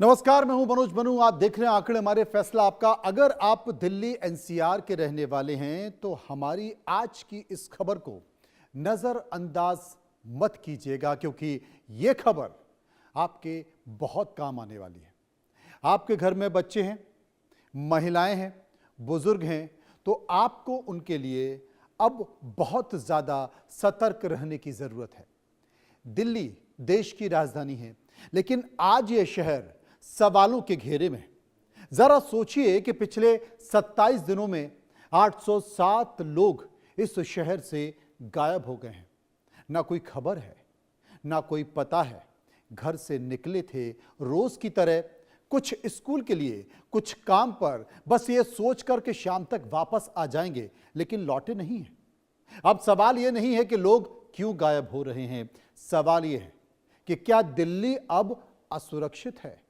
नमस्कार, मैं हूं मनोज बनू। आप देख रहे हैं आंकड़े हमारे, फैसला आपका। अगर आप दिल्ली एनसीआर के रहने वाले हैं तो हमारी आज की इस खबर को नजरअंदाज मत कीजिएगा, क्योंकि यह खबर आपके बहुत काम आने वाली है। आपके घर में बच्चे हैं, महिलाएं हैं, बुजुर्ग हैं, तो आपको उनके लिए अब बहुत ज्यादा सतर्क रहने की जरूरत है। दिल्ली देश की राजधानी है, लेकिन आज यह शहर सवालों के घेरे में। जरा सोचिए कि पिछले 27 दिनों में 807 लोग इस शहर से गायब हो गए हैं। ना कोई खबर है, ना कोई पता है। घर से निकले थे रोज की तरह, कुछ स्कूल के लिए, कुछ काम पर, बस ये सोचकर कि शाम तक वापस आ जाएंगे, लेकिन लौटे नहीं हैं। अब सवाल यह नहीं है कि लोग क्यों गायब हो रहे हैं, सवाल यह है कि क्या दिल्ली अब असुरक्षित है।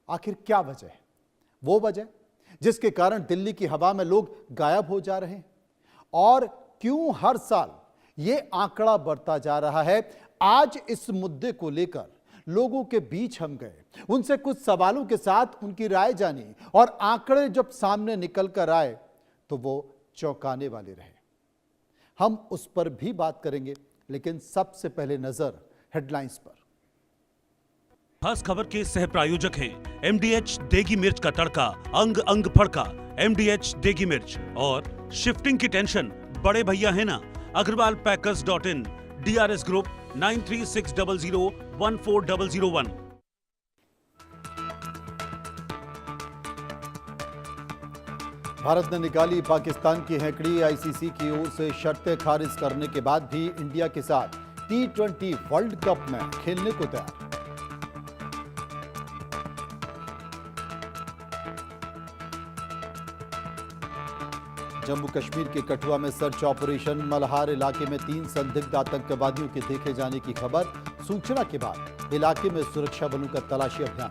आखिर क्या वजह है? वो वजह जिसके कारण दिल्ली की हवा में लोग गायब हो जा रहे हैं, और क्यों हर साल ये आंकड़ा बढ़ता जा रहा है। आज इस मुद्दे को लेकर लोगों के बीच हम गए, उनसे कुछ सवालों के साथ उनकी राय जानी, और आंकड़े जब सामने निकल कर आए तो वो चौंकाने वाले रहे। हम उस पर भी बात करेंगे, लेकिन सबसे पहले नजर हेडलाइंस पर। खास खबर के सह प्रायोजक हैं एमडीएच देगी मिर्च का तड़का, अंग अंग फड़का। एमडीएच देगी मिर्च और शिफ्टिंग की टेंशन बड़े भैया है ना, अग्रवाल पैकर्स.in, DRS ग्रुप 9360014001। भारत ने निकाली पाकिस्तान की हैकड़ी। आईसीसी की ओर से शर्तें खारिज करने के बाद भी इंडिया के साथ T20 वर्ल्ड कप में खेलने को तैयार। जम्मू कश्मीर के कठुआ में सर्च ऑपरेशन। मल्हार इलाके में 3 संदिग्ध आतंकवादियों के देखे जाने की खबर। सूचना के बाद इलाके में सुरक्षा बलों का तलाशी अभियान।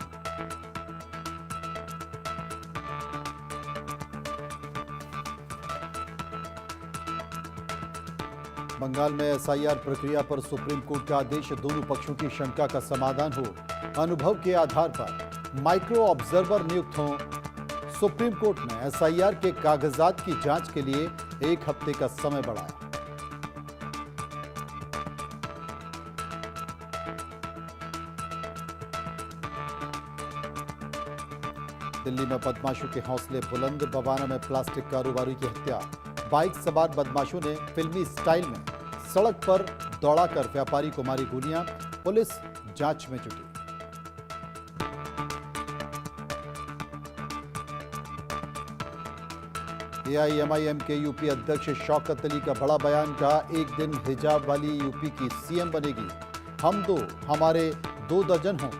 बंगाल में एसआईआर प्रक्रिया पर सुप्रीम कोर्ट का आदेश। दोनों पक्षों की शंका का समाधान हो। अनुभव के आधार पर माइक्रो ऑब्जर्वर नियुक्त हों। सुप्रीम कोर्ट ने एसआईआर के कागजात की जांच के लिए 1 हफ्ते का समय बढ़ाया। दिल्ली में बदमाशों के हौसले बुलंद। बवाना में प्लास्टिक कारोबारी की हत्या। बाइक सवार बदमाशों ने फिल्मी स्टाइल में सड़क पर दौड़ाकर व्यापारी को मारी गोलियां। पुलिस जांच में जुटी। एआईएमआईएम के यूपी अध्यक्ष शौकत अली का बड़ा बयान। का एक दिन हिजाब वाली यूपी की सीएम बनेगी। हम 2, हमारे 2 दर्जन हों।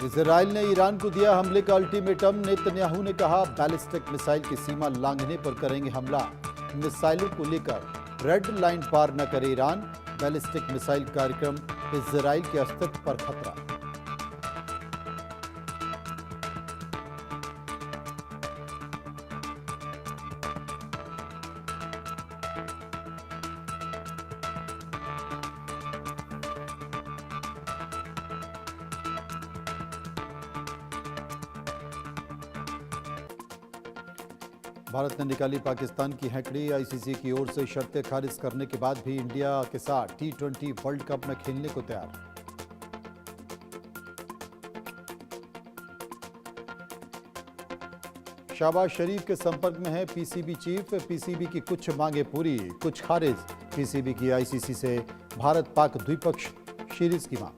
इजराइल ने ईरान को दिया हमले का अल्टीमेटम। नेतन्याहू ने कहा बैलिस्टिक मिसाइल की सीमा लांघने पर करेंगे हमला। मिसाइलों को लेकर रेड लाइन पार न करे ईरान। बैलिस्टिक मिसाइल कार्यक्रम इजराइल के अस्तित्व पर खतरा। भारत ने निकाली पाकिस्तान की हैकड़ी। आईसीसी की ओर से शर्तें खारिज करने के बाद भी इंडिया के साथ T20 वर्ल्ड कप में खेलने को तैयार। शहबाज शरीफ के संपर्क में है पीसीबी चीफ। पीसीबी की कुछ मांगे पूरी, कुछ खारिज। पीसीबी की आईसीसी से भारत पाक द्विपक्ष सीरीज की मांग।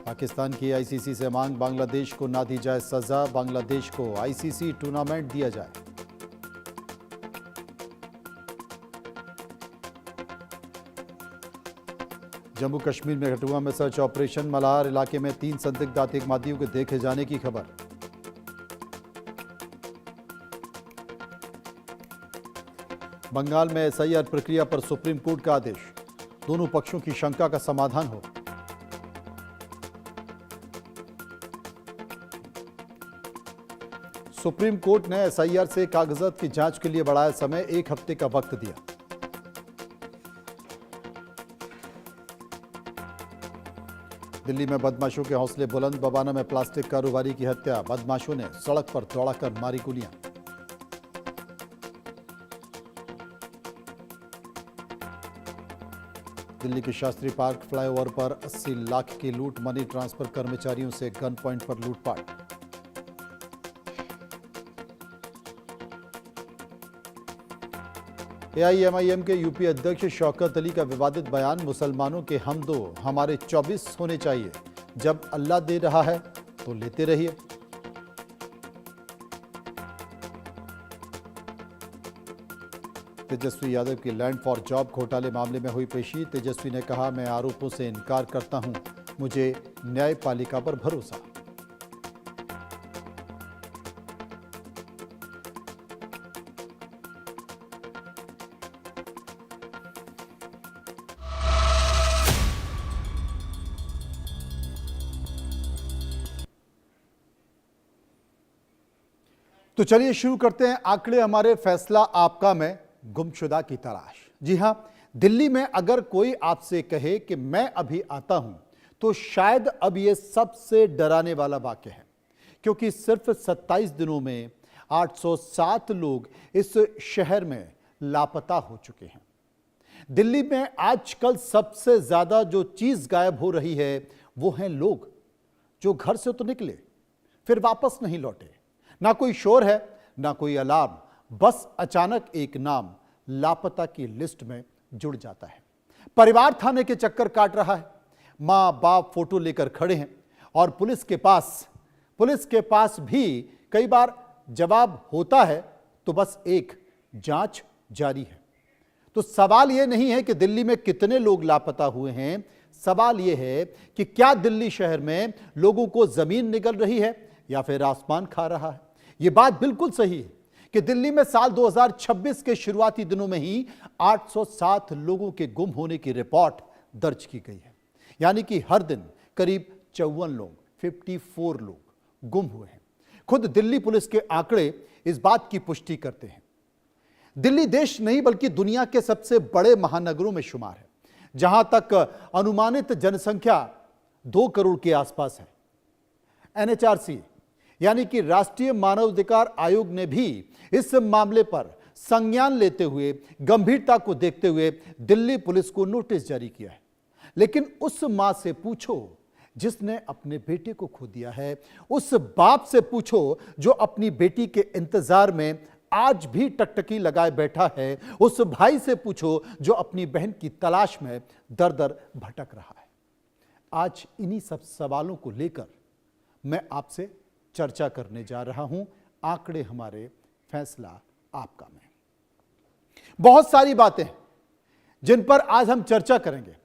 पाकिस्तान की आईसीसी से मांग, बांग्लादेश को ना दी जाए सजा, बांग्लादेश को आईसीसी टूर्नामेंट दिया जाए। जम्मू कश्मीर में कठुआ में सर्च ऑपरेशन। मल्हार इलाके में 3 संदिग्ध आतंकवादियों के देखे जाने की खबर। बंगाल में एसआईआर प्रक्रिया पर सुप्रीम कोर्ट का आदेश। दोनों पक्षों की शंका का समाधान हो। सुप्रीम कोर्ट ने एसआईआर से कागजात की जांच के लिए बढ़ाया समय, 1 हफ्ते का वक्त दिया। दिल्ली में बदमाशों के हौसले बुलंद, बबाना में प्लास्टिक कारोबारी की हत्या, बदमाशों ने सड़क पर दौड़ाकर मारी गोलियां। दिल्ली के शास्त्री पार्क फ्लाईओवर पर 80 लाख की लूट, मनी ट्रांसफर कर्मचारियों से गन पॉइंट पर लूटपाट। एआईएमआईएम के यूपी अध्यक्ष शौकत अली का विवादित बयान, मुसलमानों के हम दो, हमारे 24 होने चाहिए, जब अल्लाह दे रहा है तो लेते रहिए। तेजस्वी यादव की लैंड फॉर जॉब घोटाले मामले में हुई पेशी, तेजस्वी ने कहा, मैं आरोपों से इनकार करता हूं, मुझे न्यायपालिका पर भरोसा। तो चलिए शुरू करते हैं आंकड़े हमारे फैसला आपका में गुमशुदा की तलाश। जी हां, दिल्ली में अगर कोई आपसे कहे कि मैं अभी आता हूं, तो शायद अब यह सबसे डराने वाला वाक्य है, क्योंकि सिर्फ 27 दिनों में 807 लोग इस शहर में लापता हो चुके हैं। दिल्ली में आजकल सबसे ज्यादा जो चीज गायब हो रही है वो हैं लोग, जो घर से तो निकले फिर वापस नहीं लौटे। ना कोई शोर है, ना कोई अलार्म, बस अचानक एक नाम लापता की लिस्ट में जुड़ जाता है। परिवार थाने के चक्कर काट रहा है, मां बाप फोटो लेकर खड़े हैं और पुलिस के पास भी कई बार जवाब होता है तो बस एक जांच जारी है। तो सवाल यह नहीं है कि दिल्ली में कितने लोग लापता हुए हैं, सवाल यह है कि क्या दिल्ली शहर में लोगों को जमीन निगल रही है या फिर आसमान खा रहा है। यह बात बिल्कुल सही है कि दिल्ली में साल 2026 के शुरुआती दिनों में ही 807 लोगों के गुम होने की रिपोर्ट दर्ज की गई है, यानी कि हर दिन करीब 54 लोग गुम हुए हैं। खुद दिल्ली पुलिस के आंकड़े इस बात की पुष्टि करते हैं। दिल्ली देश नहीं बल्कि दुनिया के सबसे बड़े महानगरों में शुमार है, जहां तक अनुमानित जनसंख्या 2 करोड़ के आसपास है। एनएचआरसी यानी कि राष्ट्रीय मानवाधिकार आयोग ने भी इस मामले पर संज्ञान लेते हुए, गंभीरता को देखते हुए दिल्ली पुलिस को नोटिस जारी किया है। लेकिन उस मां से पूछो जिसने अपने बेटे को खो दिया है, उस बाप से पूछो जो अपनी बेटी के इंतजार में आज भी टकटकी लगाए बैठा है, उस भाई से पूछो जो अपनी बहन की तलाश में दर दर भटक रहा है। आज इन्हीं सब सवालों को लेकर मैं आपसे चर्चा करने जा रहा हूं आंकड़े हमारे फैसला आपका में। बहुत सारी बातें हैं जिन पर आज हम चर्चा करेंगे,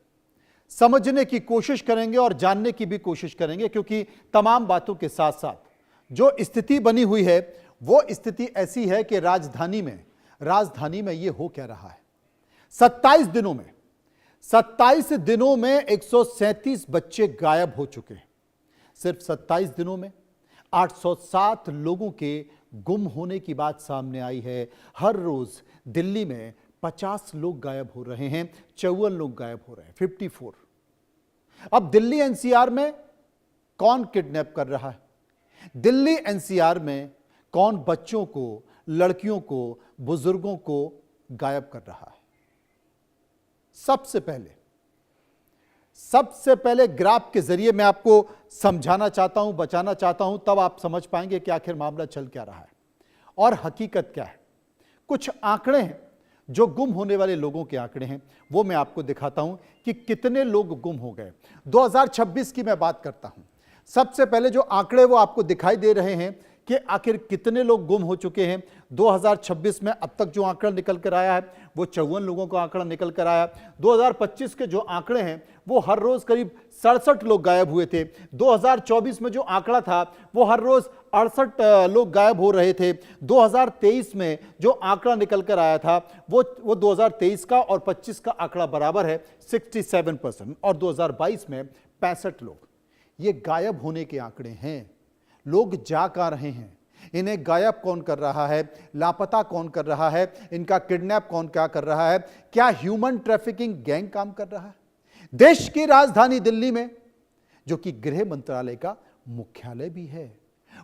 समझने की कोशिश करेंगे और जानने की भी कोशिश करेंगे, क्योंकि तमाम बातों के साथ साथ जो स्थिति बनी हुई है वो स्थिति ऐसी है कि राजधानी में ये हो क्या रहा है। 27 दिनों में 137 बच्चे गायब हो चुके हैं। सिर्फ 27 दिनों में 807 लोगों के गुम होने की बात सामने आई है। हर रोज दिल्ली में 50 लोग गायब हो रहे हैं, 54 लोग गायब हो रहे हैं, 54। अब दिल्ली एनसीआर में कौन किडनैप कर रहा है? दिल्ली एनसीआर में कौन बच्चों को, लड़कियों को, बुजुर्गों को गायब कर रहा है? सबसे पहले ग्राफ के जरिए मैं आपको समझाना चाहता हूं, बचाना चाहता हूं, तब आप समझ पाएंगे कि आखिर मामला चल क्या रहा है और हकीकत क्या है। कुछ आंकड़े हैं जो गुम होने वाले लोगों के आंकड़े हैं, वो मैं आपको दिखाता हूं कि कितने लोग गुम हो गए। 2026 की मैं बात करता हूं। सबसे पहले जो आंकड़े वो आपको दिखाई दे रहे हैं कि आखिर कितने लोग गुम हो चुके हैं। 2026 में अब तक जो आंकड़ा निकल कर आया है वो 54 लोगों का आंकड़ा निकल कर आया। 2025 के जो आंकड़े हैं वो हर रोज करीब 67 लोग गायब हुए थे। 2024 में जो आंकड़ा था वो हर रोज 68 लोग गायब हो रहे थे। 2023 में जो आंकड़ा निकल कर आया था वो 2023 का और 25 का आंकड़ा बराबर है 67%, और 2022 में 65 लोग। ये गायब होने के आंकड़े हैं। लोग जा कहां रहे हैं, इन्हें गायब कौन कर रहा है, लापता कौन कर रहा है, इनका किडनैप कौन क्या कर रहा है, क्या ह्यूमन ट्रैफिकिंग गैंग काम कर रहा है। देश की राजधानी दिल्ली में, जो कि गृह मंत्रालय का मुख्यालय भी है,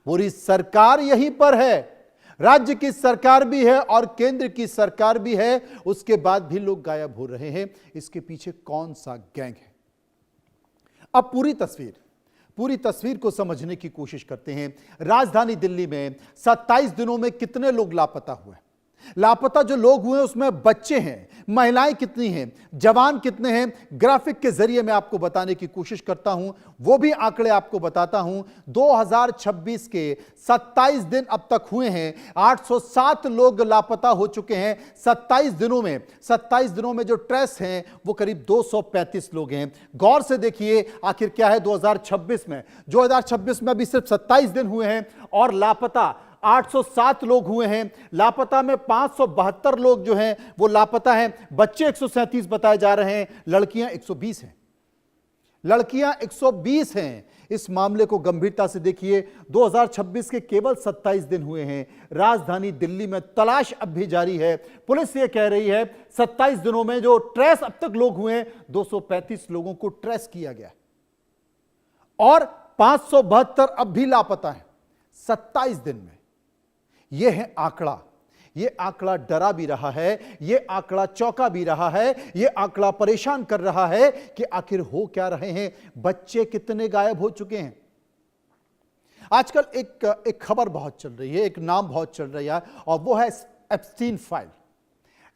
पूरी सरकार यहीं पर है, राज्य की सरकार भी है और केंद्र की सरकार भी है, उसके बाद भी लोग गायब हो रहे हैं। इसके पीछे कौन सा गैंग है? अब पूरी तस्वीर को समझने की कोशिश करते हैं। राजधानी दिल्ली में 27 दिनों में कितने लोग लापता हुए? लापता जो लोग हुए उसमें बच्चे हैं, महिलाएं कितनी हैं, जवान कितने हैं, ग्राफिक के जरिए मैं आपको बताने की कोशिश करता हूं। वो भी आंकड़े आपको बताता हूं। 2026 के 27 दिन अब तक हुए हैं, 807 लोग लापता हो चुके हैं 27 दिनों में जो ट्रेस हैं वो करीब 235 लोग हैं। गौर से देखिए आखिर क्या है 2026 में अभी सिर्फ 27 दिन हुए हैं और लापता 807 लोग हुए हैं। लापता में 572 लोग जो हैं वो लापता हैं। बच्चे 137 बताए जा रहे हैं, लड़कियां 120 हैं। इस मामले को गंभीरता से देखिए। 2026 के केवल 27 दिन हुए हैं। राजधानी दिल्ली में तलाश अब भी जारी है। पुलिस ये कह रही है 27 दिनों में जो ट्रेस अब तक लोग हुए हैं, 235 लोगों को ट्रेस किया गया और 572 अब भी लापता है 27 दिन में। यह है आंकड़ा। यह आंकड़ा डरा भी रहा है, यह आंकड़ा चौंका भी रहा है, यह आंकड़ा परेशान कर रहा है कि आखिर हो क्या रहे हैं, बच्चे कितने गायब हो चुके हैं। आजकल एक खबर बहुत चल रही है, एक नाम बहुत चल रहा है और वो है एप्स्टीन फाइल।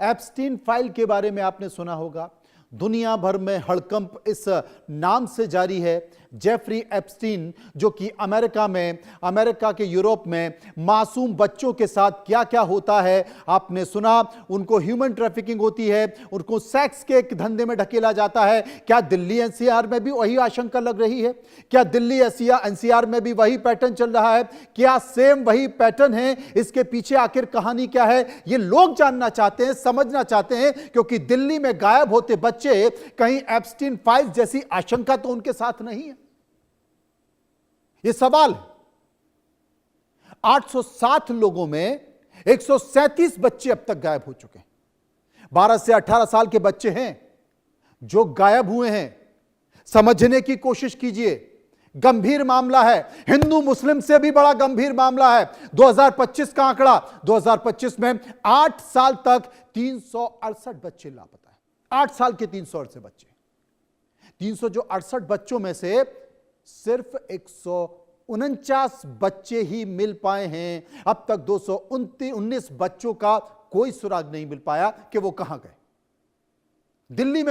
एप्स्टीन फाइल के बारे में आपने सुना होगा। दुनिया भर में हड़कंप इस नाम से जारी है। जेफरी एप्स्टीन जो कि अमेरिका के यूरोप में मासूम बच्चों के साथ क्या क्या होता है आपने सुना। उनको ह्यूमन ट्रैफिकिंग होती है, उनको सेक्स के एक धंधे में ढकेला जाता है। क्या दिल्ली एनसीआर में भी वही आशंका लग रही है? क्या दिल्ली एनसीआर में भी वही पैटर्न चल रहा है? क्या सेम वही पैटर्न है? इसके पीछे आखिर कहानी क्या है, ये लोग जानना चाहते हैं, समझना चाहते हैं, क्योंकि दिल्ली में गायब होते बच्चे कहीं एप्स्टीन फाइल जैसी आशंका तो उनके साथ नहीं है। यह सवाल है। 807 लोगों में 137 बच्चे अब तक गायब हो चुके हैं। 12 से 18 साल के बच्चे हैं जो गायब हुए हैं। समझने की कोशिश कीजिए, गंभीर मामला है, हिंदू मुस्लिम से भी बड़ा गंभीर मामला है। 2025 का आंकड़ा, 2025 में 8 साल तक 368 बच्चे लापता है। 8 साल के 368 बच्चे। 368 बच्चों में से सिर्फ 149 बच्चे ही मिल पाए हैं। अब तक 219 बच्चों का कोई सुराग नहीं मिल पाया कि वो कहां गए। दिल्ली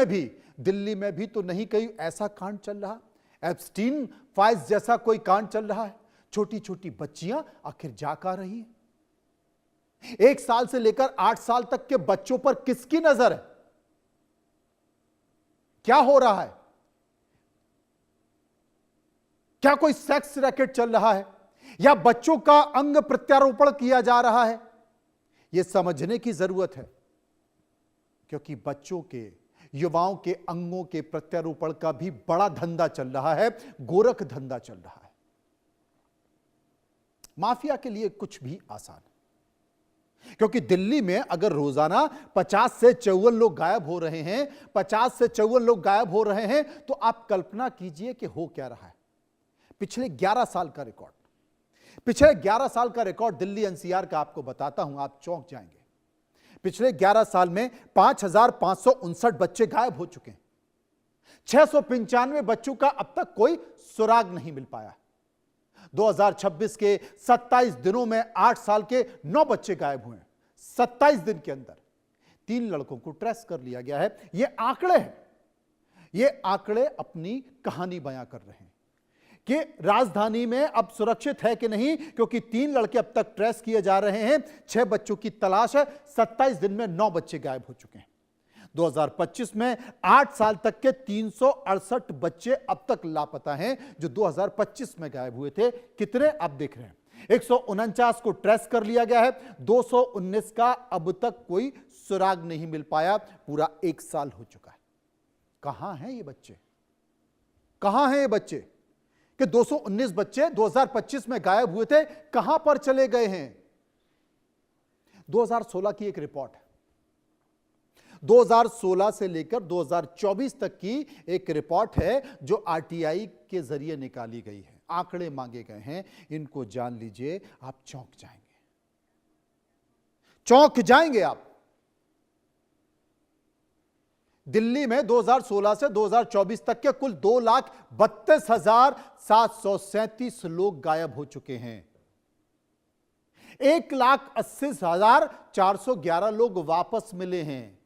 में भी तो नहीं कहीं ऐसा कांड चल रहा, एप्स्टीन फाइल्स जैसा कोई कांड चल रहा है। छोटी छोटी बच्चियां आखिर जा कहां रही हैं? 1 साल से लेकर 8 साल तक के बच्चों पर किसकी नजर है? क्या हो रहा है? क्या कोई सेक्स रैकेट चल रहा है या बच्चों का अंग प्रत्यारोपण किया जा रहा है? यह समझने की जरूरत है, क्योंकि बच्चों के, युवाओं के अंगों के प्रत्यारोपण का भी बड़ा धंधा चल रहा है, गोरख धंधा चल रहा है। माफिया के लिए कुछ भी आसान है, क्योंकि दिल्ली में अगर रोजाना 50 से 54 लोग गायब हो रहे हैं, 50 से 54 लोग गायब हो रहे हैं, तो आप कल्पना कीजिए कि हो क्या रहा है। पिछले 11 साल का रिकॉर्ड दिल्ली एनसीआर का आपको बताता हूं, आप चौंक जाएंगे। पिछले 11 साल में 5,559 बच्चे गायब हो चुके हैं। 695 बच्चों का अब तक कोई सुराग नहीं मिल पाया। 2026 के 27 दिनों में 8 साल के 9 बच्चे गायब हुए हैं। 27 दिन के अंदर 3 लड़कों को ट्रेस कर लिया गया है। ये आंकड़े हैं, ये आंकड़े अपनी कहानी बयां कर रहे हैं कि राजधानी में अब सुरक्षित है कि नहीं, क्योंकि 3 लड़के अब तक ट्रेस किए जा रहे हैं। 6 बच्चों की तलाश है। 27 दिन में 9 बच्चे गायब हो चुके हैं। 2025 में 8 साल तक के 368 बच्चे अब तक लापता हैं, जो 2025 में गायब हुए थे। कितने आप देख रहे हैं, 149 को ट्रेस कर लिया गया है, 219 का अब तक कोई सुराग नहीं मिल पाया। पूरा 1 साल हो चुका है। कहां हैं ये बच्चे? कहां हैं ये बच्चे? कि 219 बच्चे 2025 में गायब हुए थे, कहां पर चले गए हैं। 2016 की एक रिपोर्ट है, 2016 से लेकर 2024 तक की एक रिपोर्ट है जो आरटीआई के जरिए निकाली गई है। आंकड़े मांगे गए हैं, इनको जान लीजिए, आप चौंक जाएंगे, चौंक जाएंगे आप। दिल्ली में 2016 से 2024 तक के कुल 2,32,737 लोग गायब हो चुके हैं। 1,80,411 लोग वापस मिले हैं।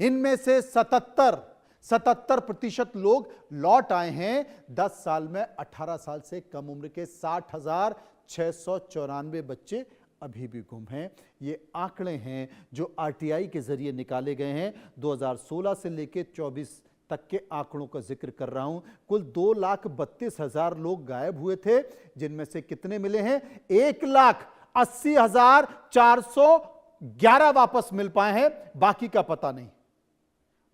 इनमें से 77% लोग लौट आए हैं। 10 साल में 18 साल से कम उम्र के 60,694 बच्चे अभी भी गुम हैं। ये आंकड़े हैं जो आरटीआई के जरिए निकाले गए हैं। 2016 से लेकर 24 तक के आंकड़ों का जिक्र कर रहा हूं। कुल 2,32,000 लोग गायब हुए थे, जिनमें से कितने मिले हैं? 1,80,411 वापस मिल पाए हैं। बाकी का पता नहीं,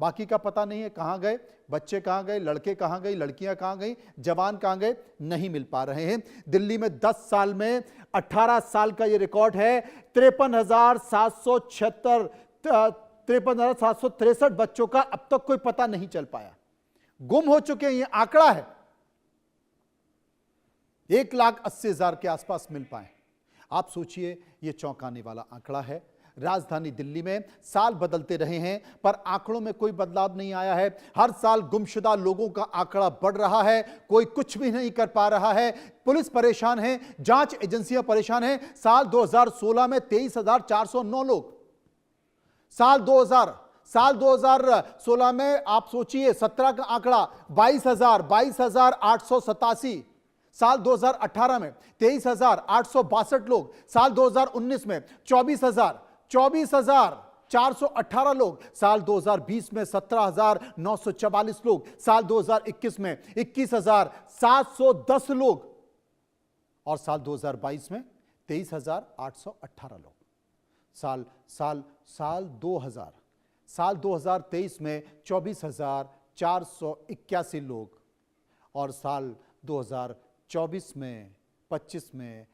बाकी का पता नहीं है। कहां गए बच्चे, कहां गए लड़के, कहां गई लड़कियां, कहां गई जवान, कहां गए, नहीं मिल पा रहे हैं। दिल्ली में 10 साल में 18 साल का यह रिकॉर्ड है। 53,763 बच्चों का अब तक कोई पता नहीं चल पाया, गुम हो चुके हैं। यह आंकड़ा है, 1,80,000 के आसपास मिल पाए। आप सोचिए, यह चौंकाने वाला आंकड़ा है। राजधानी दिल्ली में साल बदलते रहे हैं पर आंकड़ों में कोई बदलाव नहीं आया है। हर साल गुमशुदा लोगों का आंकड़ा बढ़ रहा है, कोई कुछ भी नहीं कर पा रहा है। पुलिस परेशान है, जांच एजेंसियां परेशान हैं। साल 2016 में 23,409 लोग, साल 2016 में आप सोचिए 17 का आंकड़ा 22,887। साल 2018 में 23,862 लोग, साल 2019 में 24,418 लोग, साल 2020 में 17,944 लोग, साल 2021 में 21,710 लोग और साल 2022 में 23,818 लोग। साल 2023 में 24,481 लोग और साल 2024 में 25 में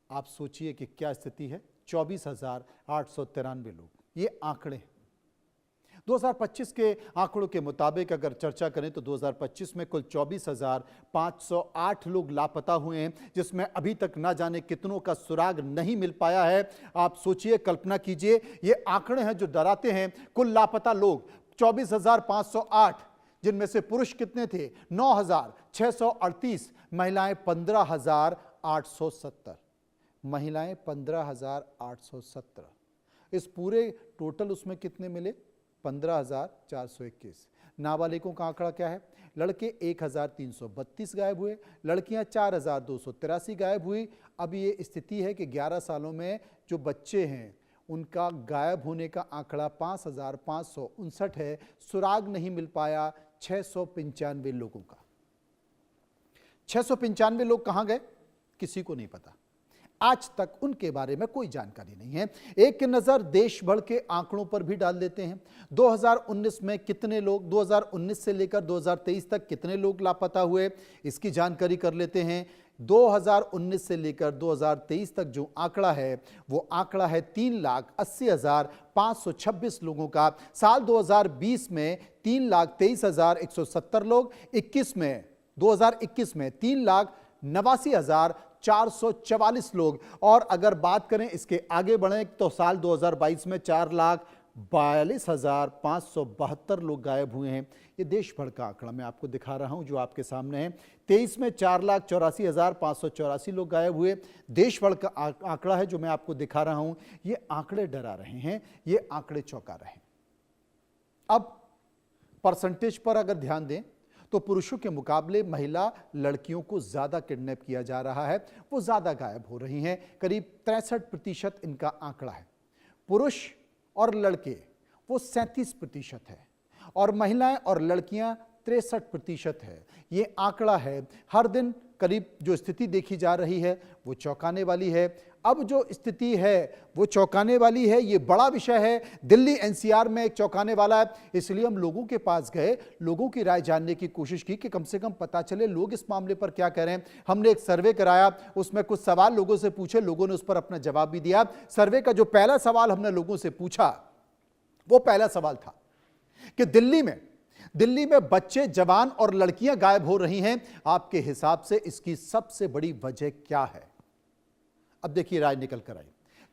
आप सोचिए कि क्या स्थिति है, 24,893 लोग। ये आंकड़े हैं। 2025 के आंकड़ों के मुताबिक अगर चर्चा करें तो 2025 में कुल 24,508 लोग लापता हुए हैं, जिसमें अभी तक ना जाने कितनों का सुराग नहीं मिल पाया है। आप सोचिए, कल्पना कीजिए, ये आंकड़े हैं जो डराते हैं। कुल लापता लोग 24,508, जिनमें से पुरुष कितने थे? 9,638, महिलाएं 15,870, महिलाएं 15,870। इस पूरे टोटल उसमें कितने मिले? 15,421। नाबालिगों का आंकड़ा क्या है? लड़के 1,332 गायब हुए, लड़कियां 4,283 गायब हुई। अब ये स्थिति है कि 11 सालों में जो बच्चे हैं उनका गायब होने का आंकड़ा 5,559 है। सुराग नहीं मिल पाया 695 लोगों का। 695 लोग कहां गए? किसी को नहीं पता। आज तक उनके बारे में कोई जानकारी नहीं है। एक नजर देश भर के आंकड़ों पर भी डाल देते हैं। 2019 में कितने लोग, 2019 से लेकर 2023 तक कितने लोग लापता हुए, इसकी जानकारी कर लेते हैं। 2019 से लेकर 2023 तक जो आंकड़ा है वो आंकड़ा है 3,80,526 लोगों का। साल 2020 में 3,23,170 लोग, 2021 में 3,89,444 लोग। और अगर बात करें इसके आगे बढ़े तो साल 2022 में 4,42,572 लोग गायब हुए हैं। ये देश भर का आंकड़ा मैं आपको दिखा रहा हूं जो आपके सामने है। 23 में 4,84,584 लोग गायब हुए। देश भर का आंकड़ा है जो मैं आपको दिखा रहा हूं। ये आंकड़े डरा रहे हैं, ये आंकड़े चौंका रहे हैं। अब परसेंटेज पर अगर ध्यान दें तो पुरुषों के मुकाबले महिला लड़कियों को ज्यादा किडनैप किया जा रहा है, वो ज्यादा गायब हो रही हैं। करीब 63% इनका आंकड़ा है। पुरुष और लड़के वो 37% है और महिलाएं और लड़कियां 63% है। ये आंकड़ा है। हर दिन करीब जो स्थिति देखी जा रही है वो चौंकाने वाली है। अब जो स्थिति है वो चौंकाने वाली है। ये बड़ा विषय है, दिल्ली एनसीआर में एक चौंकाने वाला है। इसलिए हम लोगों के पास गए, लोगों की राय जानने की कोशिश की कि कम से कम पता चले लोग इस मामले पर क्या कह रहे हैं। हमने एक सर्वे कराया, उसमें कुछ सवाल लोगों से पूछे, लोगों ने उस पर अपना जवाब भी दिया। सर्वे का जो पहला सवाल हमने लोगों से पूछा, वो पहला सवाल था कि दिल्ली में बच्चे, जवान और लड़कियां गायब हो रही हैं, आपके हिसाब से इसकी सबसे बड़ी वजह क्या है? अब देखिए राय निकल कर आई।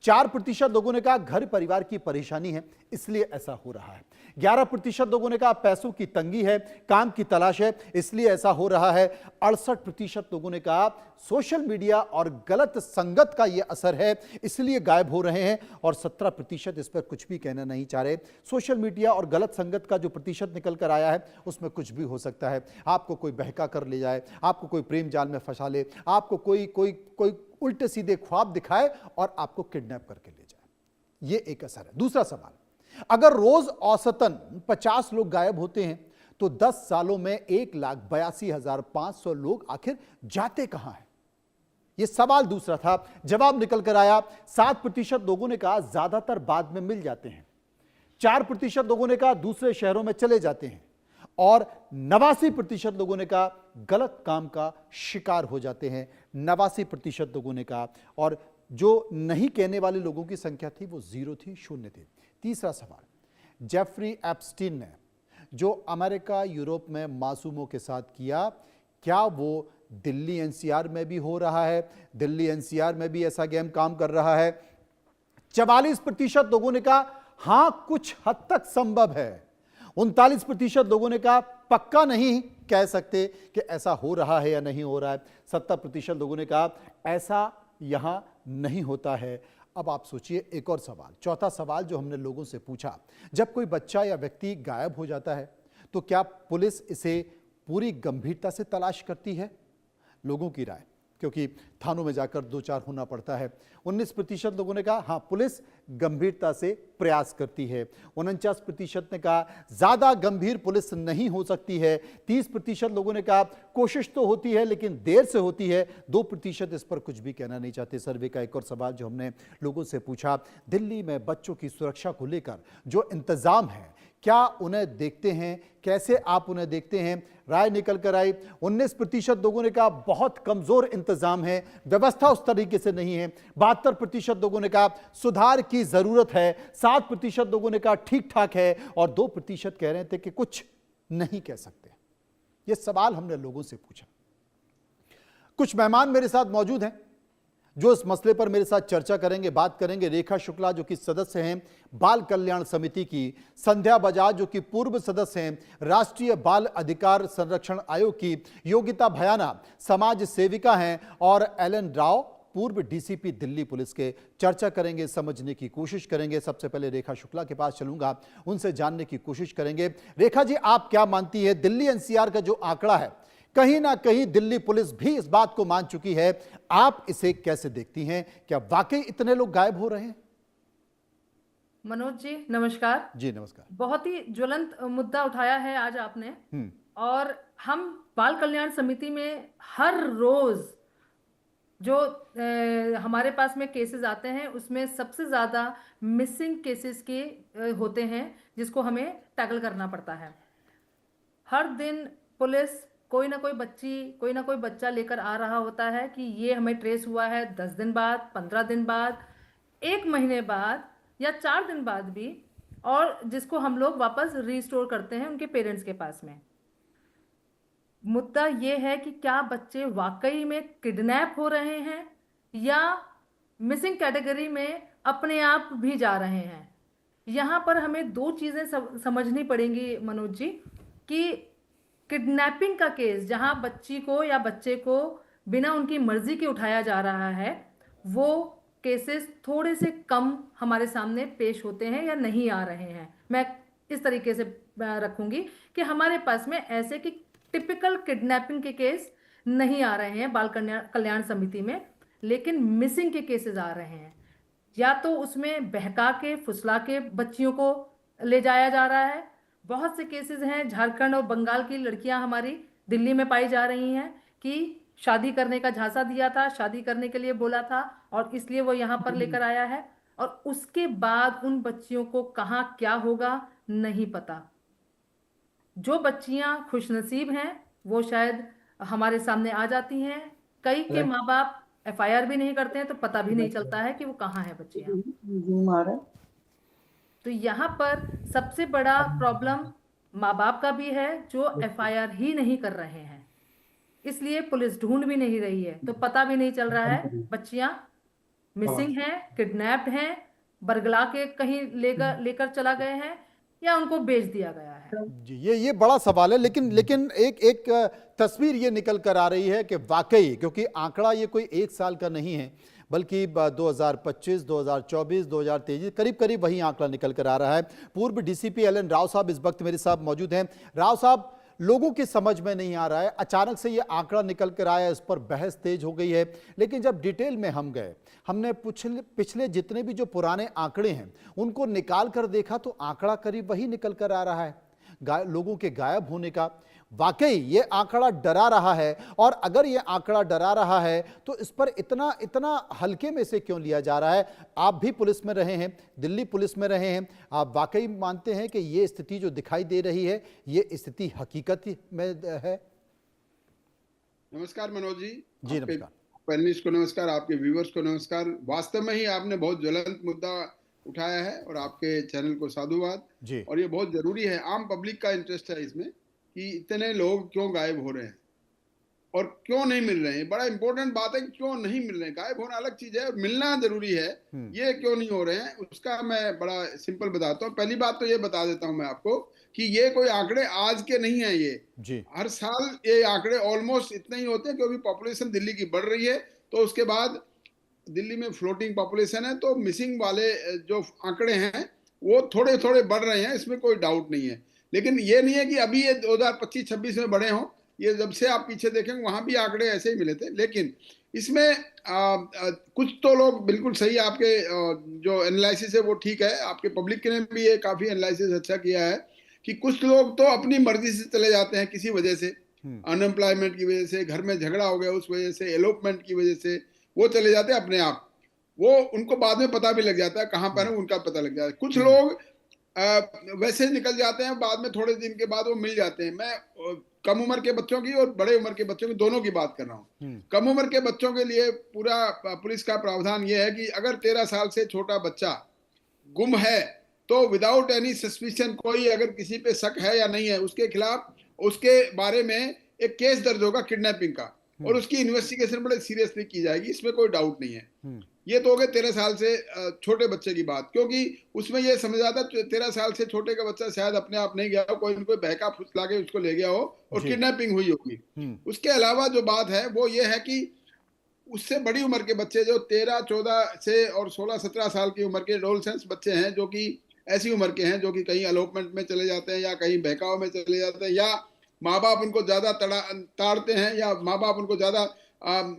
4% लोगों ने कहा घर परिवार की परेशानी है इसलिए ऐसा हो रहा है। 11% लोगों ने कहा पैसों की तंगी है, काम की तलाश है इसलिए ऐसा हो रहा है। 68% लोगों ने कहा सोशल मीडिया और गलत संगत का यह असर है इसलिए गायब हो रहे हैं, और 17% इस पर कुछ भी कहना नहीं चाह रहे। सोशल मीडिया और गलत संगत का जो प्रतिशत निकल कर आया है उसमें कुछ भी हो सकता है। आपको कोई बहका कर ले जाए, आपको कोई प्रेम जाल में फंसा ले, आपको कोई उल्टे सीधे ख्वाब दिखाए और आपको किडनैप करके ले जाए, यह एक असर है। दूसरा सवाल, अगर रोज औसतन 50 लोग गायब होते हैं तो 10 सालों में 1,82,500 लोग आखिर जाते कहां हैं? यह सवाल दूसरा था। जवाब निकल कर आया, 7% लोगों ने कहा ज्यादातर बाद में मिल जाते हैं, 4% लोगों ने कहा दूसरे शहरों में चले जाते हैं, और 89% लोगों ने कहा गलत काम का शिकार हो जाते हैं। 89% लोगों ने कहा, और जो नहीं कहने वाले लोगों की संख्या थी वो 0 थी, 0 थी। तीसरा सवाल, जेफरी एप्स्टीन ने जो अमेरिका यूरोप में मासूमों के साथ किया, क्या वो दिल्ली एनसीआर में भी हो रहा है? दिल्ली एनसीआर में भी ऐसा गेम काम कर रहा है? 44% लोगों ने कहा हां कुछ हद तक संभव है। 39% लोगों ने कहा पक्का नहीं कह सकते कि ऐसा हो रहा है या नहीं हो रहा है। 70% लोगों ने कहा ऐसा यहां नहीं होता है। अब आप सोचिए एक और सवाल, चौथा सवाल जो हमने लोगों से पूछा, जब कोई बच्चा या व्यक्ति गायब हो जाता है तो क्या पुलिस इसे पूरी गंभीरता से तलाश करती है? लोगों की राय, क्योंकि थानों में जाकर 2-4 होना पड़ता है। 19% लोगों ने कहा हां पुलिस गंभीरता से प्रयास करती है। 49% ने कहा ज्यादा गंभीर पुलिस नहीं हो सकती है। 30% लोगों ने कहा कोशिश तो होती है लेकिन देर से होती है। 2% इस पर कुछ भी कहना नहीं चाहते। सर्वे का एक और सवाल जो हमने लोगों से पूछा, दिल्ली में बच्चों की सुरक्षा को लेकर जो इंतजाम है क्या उन्हें देखते हैं, कैसे आप उन्हें देखते हैं? राय निकल कर आई। 19% लोगों ने कहा बहुत कमजोर इंतजाम है, व्यवस्था उस तरीके से नहीं है। 72% लोगों ने कहा सुधार की जरूरत है। 7% लोगों ने कहा ठीक ठाक है, और 2% कह रहे थे कि कुछ नहीं कह सकते। यह सवाल हमने लोगों से पूछा। कुछ मेहमान मेरे साथ मौजूद हैं जो इस मसले पर मेरे साथ चर्चा करेंगे, बात करेंगे। रेखा शुक्ला जो कि सदस्य हैं बाल कल्याण समिति की, संध्या बजाज जो कि पूर्व सदस्य हैं राष्ट्रीय बाल अधिकार संरक्षण आयोग की, योगिता भयाना समाज सेविका हैं, और एलन राव पूर्व डीसीपी दिल्ली पुलिस के। चर्चा करेंगे, समझने की कोशिश करेंगे। सबसे पहले रेखा शुक्ला के पास चलूंगा, उनसे जानने की कोशिश करेंगे। रेखा जी, आप क्या मानती है, दिल्ली एनसीआर का जो आंकड़ा है कहीं ना कहीं दिल्ली पुलिस भी इस बात को मान चुकी है, आप इसे कैसे देखती हैं? क्या वाकई इतने लोग गायब हो रहे हैं? मनोज जी नमस्कार। जी नमस्कार। बहुत ही ज्वलंत मुद्दा उठाया है आज आपने, और हम बाल कल्याण समिति में हर रोज जो हमारे पास में केसेस आते हैं उसमें सबसे ज्यादा मिसिंग केसेस के होते हैं जिसको हमें टैकल करना पड़ता है। हर दिन पुलिस कोई ना कोई बच्चा लेकर आ रहा होता है कि ये हमें ट्रेस हुआ है 10 दिन बाद, 15 दिन बाद, 1 महीने बाद या 4 दिन बाद भी, और जिसको हम लोग वापस रिस्टोर करते हैं उनके पेरेंट्स के पास में। मुद्दा ये है कि क्या बच्चे वाकई में किडनैप हो रहे हैं या मिसिंग कैटेगरी में अपने आप भी जा रहे हैं। यहाँ पर हमें 2 चीज़ें समझनी पड़ेंगी मनोज जी, कि किडनैपिंग का केस जहां बच्ची को या बच्चे को बिना उनकी मर्जी के उठाया जा रहा है, वो केसेस थोड़े से कम हमारे सामने पेश होते हैं या नहीं आ रहे हैं। मैं इस तरीके से रखूंगी कि हमारे पास में ऐसे कि टिपिकल किडनैपिंग के केस नहीं आ रहे हैं बाल कल्याण समिति में, लेकिन मिसिंग के केसेस आ रहे हैं। या तो उसमें बहका के फुसला के बच्चियों को ले जाया जा रहा है। बहुत से केसेस हैं, झारखंड और बंगाल की लड़कियां हमारी दिल्ली में पाई जा रही हैं कि शादी करने का झांसा दिया था, शादी करने के लिए बोला था और इसलिए वो यहाँ पर लेकर आया है। और उसके बाद उन बच्चियों को कहाँ क्या होगा नहीं पता। जो बच्चियां खुशनसीब हैं वो शायद हमारे सामने आ जाती हैं। कई के माँ बाप एफआईआर भी नहीं करते हैं, तो पता भी नहीं चलता है कि वो कहाँ है बच्चियां। तो यहाँ पर सबसे बड़ा प्रॉब्लम माँ बाप का भी है, जो एफआईआर ही नहीं कर रहे हैं। इसलिए पुलिस ढूंढ भी नहीं रही है, तो पता भी नहीं चल रहा है बच्चियां मिसिंग हैं, किडनैप्ड हैं, बरगला के कहीं लेकर चला गए हैं या उनको बेच दिया गया है। जी, ये बड़ा सवाल है, लेकिन लेकिन एक एक तस्वीर ये निकल कर आ रही है कि वाकई, क्योंकि आंकड़ा ये कोई एक साल का नहीं है, बल्कि 2025, 2024, 2023 करीब करीब वही आंकड़ा निकल कर आ रहा है। पूर्व डीसीपी एल.एन. राव साहब इस वक्त मेरे साथ मौजूद हैं। राव साहब, लोगों की समझ में नहीं आ रहा है, अचानक से ये आंकड़ा निकल कर आया, इस पर बहस तेज हो गई है, लेकिन जब डिटेल में हम गए, हमने पिछले जितने भी जो पुराने आंकड़े हैं उनको निकाल कर देखा, तो आंकड़ा करीब वही निकल कर आ रहा है, लोगों के गायब होने का। वाकई ये आंकड़ा डरा रहा है, और अगर ये आंकड़ा डरा रहा है तो इस पर इतना इतना हल्के में से क्यों लिया जा रहा है? आप भी पुलिस में रहे हैं, दिल्ली पुलिस में रहे हैं, आप वाकई मानते हैं कि ये स्थिति जो दिखाई दे रही है ये स्थिति हकीकत में है? नमस्कार मनोज जी। जी नमस्कार। पैनलिस्ट को नमस्कार, आपके व्यूवर्स को नमस्कार। वास्तव में ही आपने बहुत ज्वलंत मुद्दा उठाया है और आपके चैनल को साधुवाद जी। और ये बहुत जरूरी है, आम पब्लिक का इंटरेस्ट है इसमें कि इतने लोग क्यों गायब हो रहे हैं और क्यों नहीं मिल रहे हैं। बड़ा इंपॉर्टेंट बात है कि क्यों नहीं मिल रहे हैं। गायब होना अलग चीज है और मिलना जरूरी है। ये क्यों नहीं हो रहे हैं उसका मैं बड़ा सिंपल बताता हूँ। पहली बात तो ये बता देता हूँ मैं आपको कि ये कोई आंकड़े आज के नहीं है। ये जी। हर साल ये आंकड़े ऑलमोस्ट इतने ही होते हैं, क्योंकि पॉपुलेशन दिल्ली की बढ़ रही है, तो उसके बाद दिल्ली में फ्लोटिंग पॉपुलेशन है, तो मिसिंग वाले जो आंकड़े हैं वो थोड़े थोड़े बढ़ रहे हैं, इसमें कोई डाउट नहीं है। लेकिन ये नहीं है कि अभी ये 2025-26 में बढ़े हों। ये जब से आप पीछे देखेंगे वहां भी आंकड़े ऐसे ही मिले थे। लेकिन इसमें कुछ तो लोग बिल्कुल सही, आपके जो एनालिसिस है वो ठीक है, आपके पब्लिक ने भी ये काफी एनालिसिस अच्छा किया है कि कुछ लोग तो अपनी मर्जी से चले जाते हैं किसी वजह से, अनएम्प्लॉयमेंट की वजह से, घर में झगड़ा हो गया उस वजह से, एलोपमेंट की वजह से वो चले जाते हैं अपने आप। वो उनको बाद में पता भी लग जाता है कहाँ पर है, उनका पता लग जाता है। कुछ लोग वैसे निकल जाते हैं, बाद में थोड़े दिन के बाद वो मिल जाते हैं। मैं कम उम्र के बच्चों की और बड़े उम्र के बच्चों की दोनों की बात कर रहा हूँ। कम उम्र के बच्चों के लिए पूरा पुलिस का प्रावधान ये है कि अगर 13 साल से छोटा बच्चा गुम है तो विदाउट एनी सस्पिशन, कोई अगर किसी पे शक है या नहीं है, उसके खिलाफ उसके बारे में एक केस दर्ज होगा किडनैपिंग का, और उसकी इन्वेस्टिगेशन बड़े सीरियसली की जाएगी, इसमें कोई डाउट नहीं है। ये तो हो गए 13 साल से छोटे बच्चे की बात, क्योंकि उसमें ये समझ आता है 13 साल से छोटे का बच्चा शायद अपने आप नहीं गया हो, कोई इनको बहका फुसला के उसको ले गया हो और किडनैपिंग हुई होगी। उसके अलावा जो बात है वो ये है कि उससे बड़ी उम्र के बच्चे जो 13, 14 से और 16, 17 साल की उम्र के एडोलसेंस बच्चे हैं, जो कि ऐसी उम्र के हैं जो कि कहीं अलॉटमेंट में चले जाते हैं या कहीं बहकाव में चले जाते हैं, या माँ बाप उनको ज्यादा ताड़ते हैं, या माँ बाप उनको ज्यादा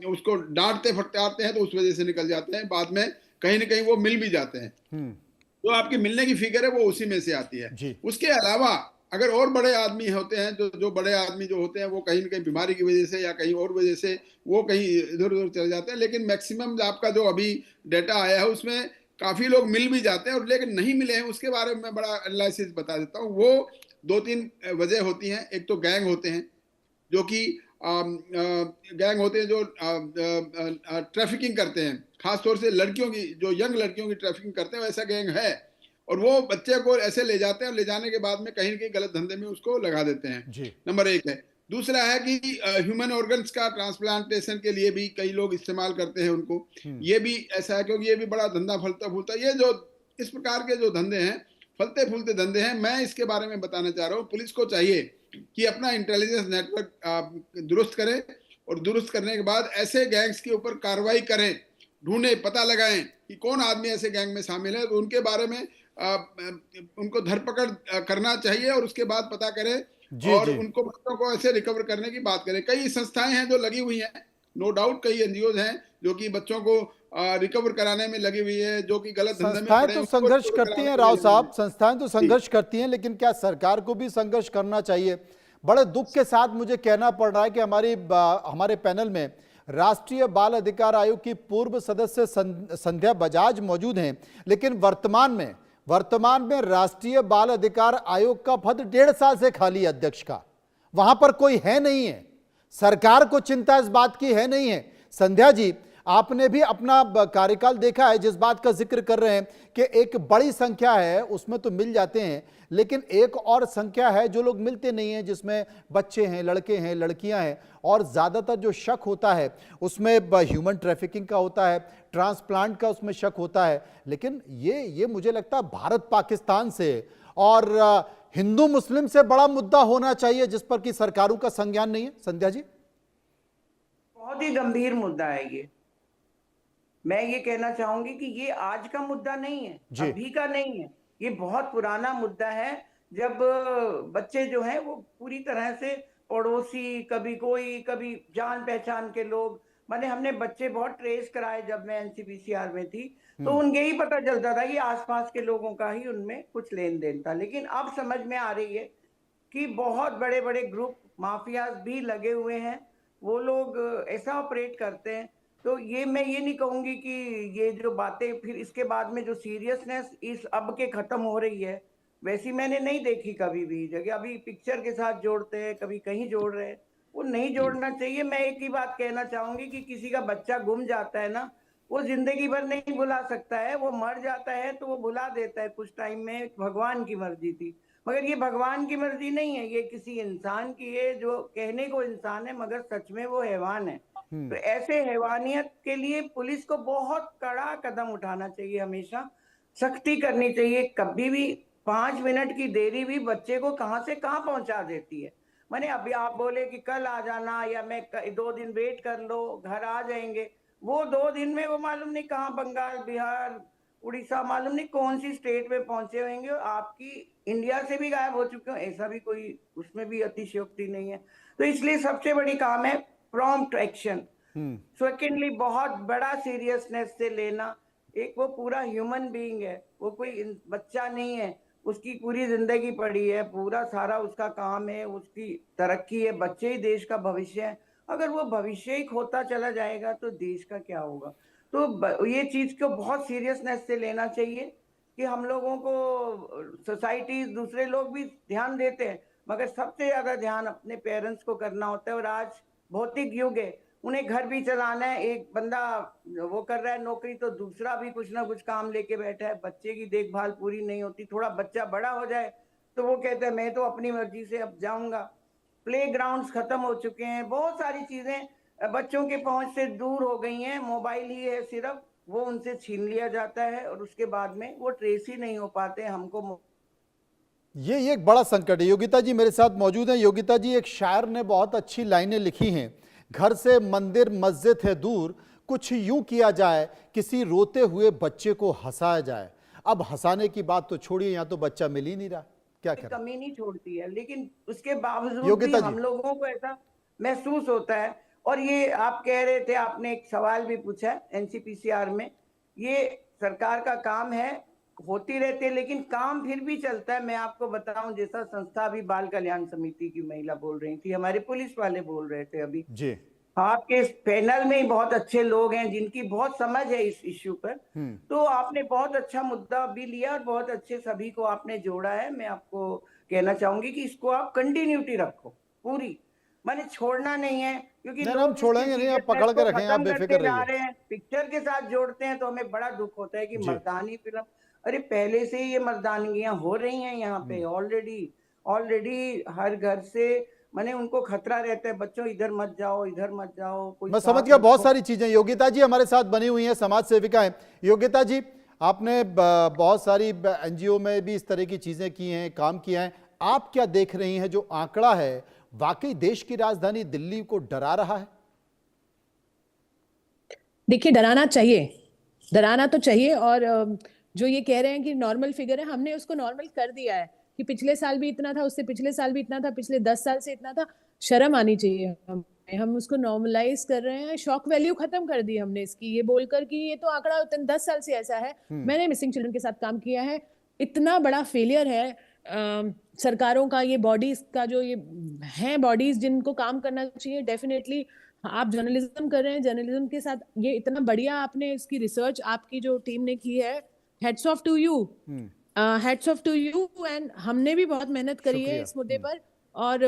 उसको डांटते फटकारते हैं, तो उस वजह से निकल जाते हैं। बाद में कहीं ना कहीं वो मिल भी जाते हैं। तो आपकी मिलने की फिगर है वो उसी में से आती है। उसके अलावा अगर और बड़े आदमी होते हैं, जो बड़े आदमी जो होते हैं वो कहीं ना कहीं बीमारी की वजह से या कहीं और वजह से वो कहीं इधर उधर चले जाते हैं। लेकिन मैक्सिमम आपका जो अभी डेटा आया है उसमें काफी लोग मिल भी जाते हैं, और लेकिन नहीं मिले हैं उसके बारे में बड़ा एनालिसिस बता देता हूँ। वो 2-3 वजह होती हैं। एक तो गैंग होते हैं, जो कि गैंग होते हैं जो ट्रैफिकिंग करते हैं, खासतौर से लड़कियों की, जो यंग लड़कियों की ट्रैफिकिंग करते हैं, वैसा गैंग है। और वो बच्चे को ऐसे ले जाते हैं और ले जाने के बाद में कहीं ना कहीं गलत धंधे में उसको लगा देते हैं। नंबर 1 है। दूसरा है कि ह्यूमन ऑर्गन्स का ट्रांसप्लांटेशन के लिए भी कई लोग इस्तेमाल करते हैं उनको। ये भी ऐसा है, क्योंकि ये भी बड़ा धंधा फलता फूलता, ये जो इस प्रकार के जो धंधे हैं, फलते फूलते धंधे हैं। मैं इसके बारे में बताना चाह रहा हूँ, पुलिस को चाहिए कि अपना इंटेलिजेंस नेटवर्क दुरुस्त करें, और दुरुस्त करने के बाद ऐसे गैंग्स के ऊपर कार्रवाई करें, ढूंढे, पता लगाएं कि कौन आदमी ऐसे गैंग में शामिल है, तो उनके बारे में उनको धरपकड़ करना चाहिए, और उसके बाद पता करें और उनको बच्चों को ऐसे रिकवर करने की बात करें। कई संस्थाएं हैं जो लगी हुई हैं, नो डाउट कई एनजीओज हैं जो कि बच्चों को रिकवर कराने में लगी हुई है, जो कि गलत धंधे में संस्थाएं तो संघर्ष करती हैं राव साहब, संस्थाएं तो संघर्ष करती हैं, लेकिन क्या सरकार को भी संघर्ष करना चाहिए? बड़े दुख के साथ मुझे कहना पड़ रहा है कि हमारे पैनल में राष्ट्रीय बाल अधिकार आयोग की पूर्व सदस्य संध्या बजाज मौजूद हैं, लेकिन वर्तमान में राष्ट्रीय बाल अधिकार आयोग का पद 1.5 साल से खाली है अध्यक्ष का। वहां पर कोई है नहीं है, सरकार को चिंता इस बात की है नहीं है। संध्या जी, आपने भी अपना कार्यकाल देखा है, जिस बात का जिक्र कर रहे हैं कि एक बड़ी संख्या है उसमें तो मिल जाते हैं, लेकिन एक और संख्या है जो लोग मिलते नहीं हैं, जिसमें बच्चे हैं, लड़के हैं, लड़कियां हैं, और ज्यादातर जो शक होता है उसमें ह्यूमन ट्रैफिकिंग का होता है, ट्रांसप्लांट का उसमें शक होता है। लेकिन ये मुझे लगता है भारत पाकिस्तान से और हिंदू मुस्लिम से बड़ा मुद्दा होना चाहिए, जिस पर कि सरकारों का संज्ञान नहीं है। संध्या जी, बहुत ही गंभीर मुद्दा है ये। मैं ये कहना चाहूंगी कि ये आज का मुद्दा नहीं है, अभी का नहीं है, ये बहुत पुराना मुद्दा है। जब बच्चे जो हैं वो पूरी तरह से पड़ोसी, कभी कोई, कभी जान पहचान के लोग, माने हमने बच्चे बहुत ट्रेस कराए। जब मैं एनसीपीसीआर में थी तो उनके ही पता चलता था कि आसपास के लोगों का ही उनमें कुछ लेन देन था। लेकिन अब समझ में आ रही है कि बहुत बड़े बड़े ग्रुप माफियाज भी लगे हुए हैं, वो लोग ऐसा ऑपरेट करते हैं। तो ये मैं ये नहीं कहूंगी कि ये जो बातें फिर इसके बाद में जो सीरियसनेस इस अब के खत्म हो रही है, वैसी मैंने नहीं देखी कभी भी। जगह अभी पिक्चर के साथ जोड़ते हैं, कभी कहीं जोड़ रहे हैं, वो नहीं जोड़ना चाहिए। मैं एक ही बात कहना चाहूंगी कि किसी का बच्चा गुम जाता है ना, वो जिंदगी भर नहीं भुला सकता है। वो मर जाता है तो वो भुला देता है कुछ टाइम में, भगवान की मर्जी थी। मगर ये भगवान की मर्जी नहीं है, ये किसी इंसान की है जो कहने को इंसान है मगर सच में वो हैवान है। तो ऐसे हैवानियत के लिए पुलिस को बहुत कड़ा कदम उठाना चाहिए, हमेशा सख्ती करनी चाहिए। कभी भी 5 मिनट की देरी भी बच्चे को कहां से कहां पहुंचा देती है। माने अभी आप बोले कि कल आ जाना या मैं 2 दिन वेट कर लो, घर आ जाएंगे, वो 2 दिन में वो मालूम नहीं कहाँ, बंगाल, बिहार, उड़ीसा, मालूम नहीं कौन सी स्टेट में पहुंचे होंगे, आपकी इंडिया से भी गायब हो चुके हो। ऐसा भी कोई, उसमें भी अतिशयोक्ति नहीं है। तो इसलिए सबसे बड़ी काम है प्रॉम्प्ट एक्शन। सेकेंडली, बहुत बड़ा सीरियसनेस से लेना। एक वो पूरा ह्यूमन बीइंग है, वो कोई बच्चा नहीं है, उसकी पूरी जिंदगी पड़ी है, पूरा सारा उसका काम है, उसकी तरक्की है, बच्चे ही देश का भविष्य है। अगर वो भविष्य ही खोता चला जाएगा तो देश का क्या होगा। तो ये चीज को बहुत सीरियसनेस से लेना चाहिए कि हम लोगों को, सोसाइटी, दूसरे लोग भी ध्यान देते हैं, मगर सबसे ज्यादा ध्यान अपने पेरेंट्स को करना होता है। और आज भौतिक युग है, उन्हें घर भी चलाना है। एक बंदा वो कर रहा है नौकरी तो दूसरा भी कुछ ना कुछ काम लेके बैठा है। बच्चे की देखभाल पूरी नहीं होती। थोड़ा बच्चा बड़ा हो जाए तो वो कहते हैं मैं तो अपनी मर्जी से अब जाऊंगा। प्लेग्राउंड्स खत्म हो चुके हैं, बहुत सारी चीजें बच्चों के पहुंच से दूर हो गई हैं। मोबाइल ही है सिर्फ, वो उनसे छीन लिया जाता है और उसके बाद में वो ट्रेस ही नहीं हो पाते। हमको ये एक बड़ा संकट है। योगिता जी मेरे साथ मौजूद हैं। योगिता जी, एक शायर ने बहुत अच्छी लाइनें लिखी हैं, घर से मंदिर मस्जिद है दूर, कुछ यूं किया जाए किसी रोते हुए बच्चे को हंसाया जाए। अब हंसाने की बात तो छोड़िए, यहाँ तो बच्चा मिल ही नहीं रहा, क्या करें। कमी नहीं छोड़ती है, लेकिन उसके बावजूद भी हम लोगों को ऐसा महसूस होता है। और ये आप कह रहे थे, आपने एक सवाल भी पूछा है एनसीपीसीआर में, ये सरकार का काम है, होती रहती है, लेकिन काम फिर भी चलता है। मैं आपको बताऊं, जैसा संस्था अभी बाल कल्याण समिति की महिला बोल रही थी, हमारे पुलिस वाले बोल रहे थे अभी जी, आपके पैनल में ही बहुत अच्छे लोग हैं जिनकी बहुत समझ है इस इश्यू पर। तो आपने बहुत अच्छा मुद्दा भी लिया और बहुत अच्छे सभी को आपने जोड़ा है। मैं आपको कहना चाहूंगी कि इसको आप कंटिन्यूटी रखो पूरी, माने छोड़ना नहीं है, क्योंकि हम छोड़ेंगे नहीं, आप पकड़ के रखें, आप बेफिक्र रहिए। पिक्चर के साथ जोड़ते हैं तो हमें बड़ा दुख होता है कि मर्दानी फिल्म, अरे पहले से ही ये मर्दानगियां हो रही हैं यहाँ पे ऑलरेडी हर घर से, माने उनको खतरा रहता है, बच्चों इधर मत जाओ, इधर मत जाओ। कोई मैं समझ गया, बहुत सारी चीजें। योगिता जी हमारे साथ बनी हुई हैं, समाज सेविका हैं। योगिता जी, आपने बहुत सारी एनजीओ में भी इस तरह की चीजें की हैं, काम किया है। आप क्या देख रही हैं, जो आंकड़ा है वाकई देश की राजधानी दिल्ली को डरा रहा है? देखिए, डराना तो चाहिए। और जो ये कह रहे हैं कि नॉर्मल फिगर है, हमने उसको नॉर्मल कर दिया है कि पिछले साल भी इतना था, उससे पिछले साल भी इतना था, पिछले 10 साल से इतना था। शर्म आनी चाहिए हम उसको नॉर्मलाइज कर रहे हैं। शॉक वैल्यू खत्म कर दी हमने इसकी, ये बोलकर कि ये तो आंकड़ा 10 साल से ऐसा है। मैंने मिसिंग चिल्ड्रन के साथ काम किया है, इतना बड़ा फेलियर है। सरकारों का ये बॉडीज का जो ये हैं बॉडीज जिनको काम करना चाहिए, डेफिनेटली आप जर्नलिज्म कर रहे हैं, जर्नलिज्म के साथ ये इतना बढ़िया आपने इसकी रिसर्च आपकी जो टीम ने की है, heads off to you, heads off to you. And हमने भी बहुत मेहनत करी है इस मुद्दे पर, और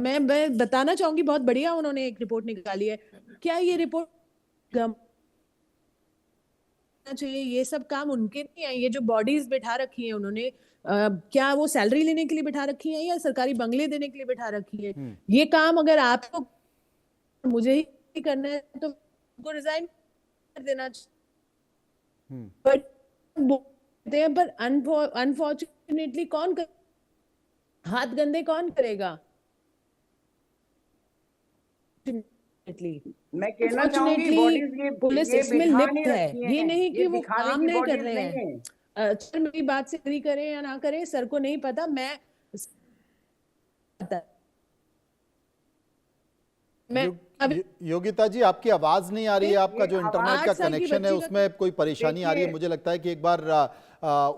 मैं बताना चाहूंगी बहुत बढ़िया उन्होंने एक रिपोर्ट निकाली है। क्या ये रिपोर्ट चाहिए, ये सब काम उनके नहीं है, ये जो बॉडीज बिठा रखी है उन्होंने, क्या वो सैलरी लेने के लिए बिठा रखी है या सरकारी बंगले देने के लिए बिठा रखी है? ये काम अगर आपको मुझे ही करना है तो उनको रिजाइन कर देना चाहिए। बोलते हैं पर अनफॉर्चुनेटली कौन कर, हाथ गंदे कौन करेगा? मैं कहना चाहूंगी पुलिस इसमें लिप्त है, ये नहीं कि वो काम नहीं कर रहे हैं। सर मेरी बात से एग्री करें या ना करें, सर को नहीं पता, मैं योगिता जी आपकी आवाज नहीं आ रही है, आपका जो इंटरनेट का कनेक्शन है उसमें कोई परेशानी आ रही है। मुझे लगता है कि एक बार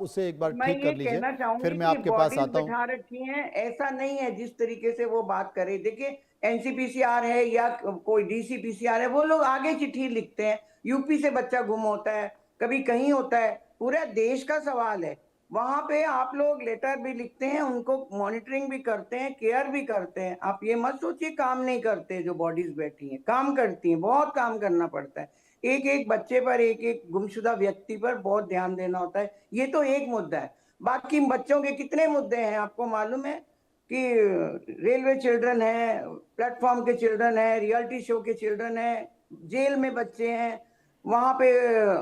उसे एक बार ठीक कर लीजिए, फिर मैं आपके पास आता हूँ। बिठा रखी हैं, ऐसा नहीं है जिस तरीके से वो बात करे। देखिए एनसीपीसीआर है या कोई डीसीपीसीआर है, वो लोग आगे चिट्ठी लिखते हैं, यूपी से बच्चा गुम होता है, कभी कहीं होता है, पूरा देश का सवाल है। वहां पे आप लोग लेटर भी लिखते हैं, उनको मॉनिटरिंग भी करते हैं, केयर भी करते हैं। आप ये मत सोचिए काम नहीं करते, जो बॉडीज बैठी हैं काम करती हैं, बहुत काम करना पड़ता है। एक एक बच्चे पर, एक एक गुमशुदा व्यक्ति पर बहुत ध्यान देना होता है। ये तो एक मुद्दा है, बाकी बच्चों के कितने मुद्दे हैं आपको मालूम है कि रेलवे चिल्ड्रन है, प्लेटफॉर्म के चिल्ड्रन है, रियलिटी शो के चिल्ड्रन है, जेल में बच्चे हैं, वहां पे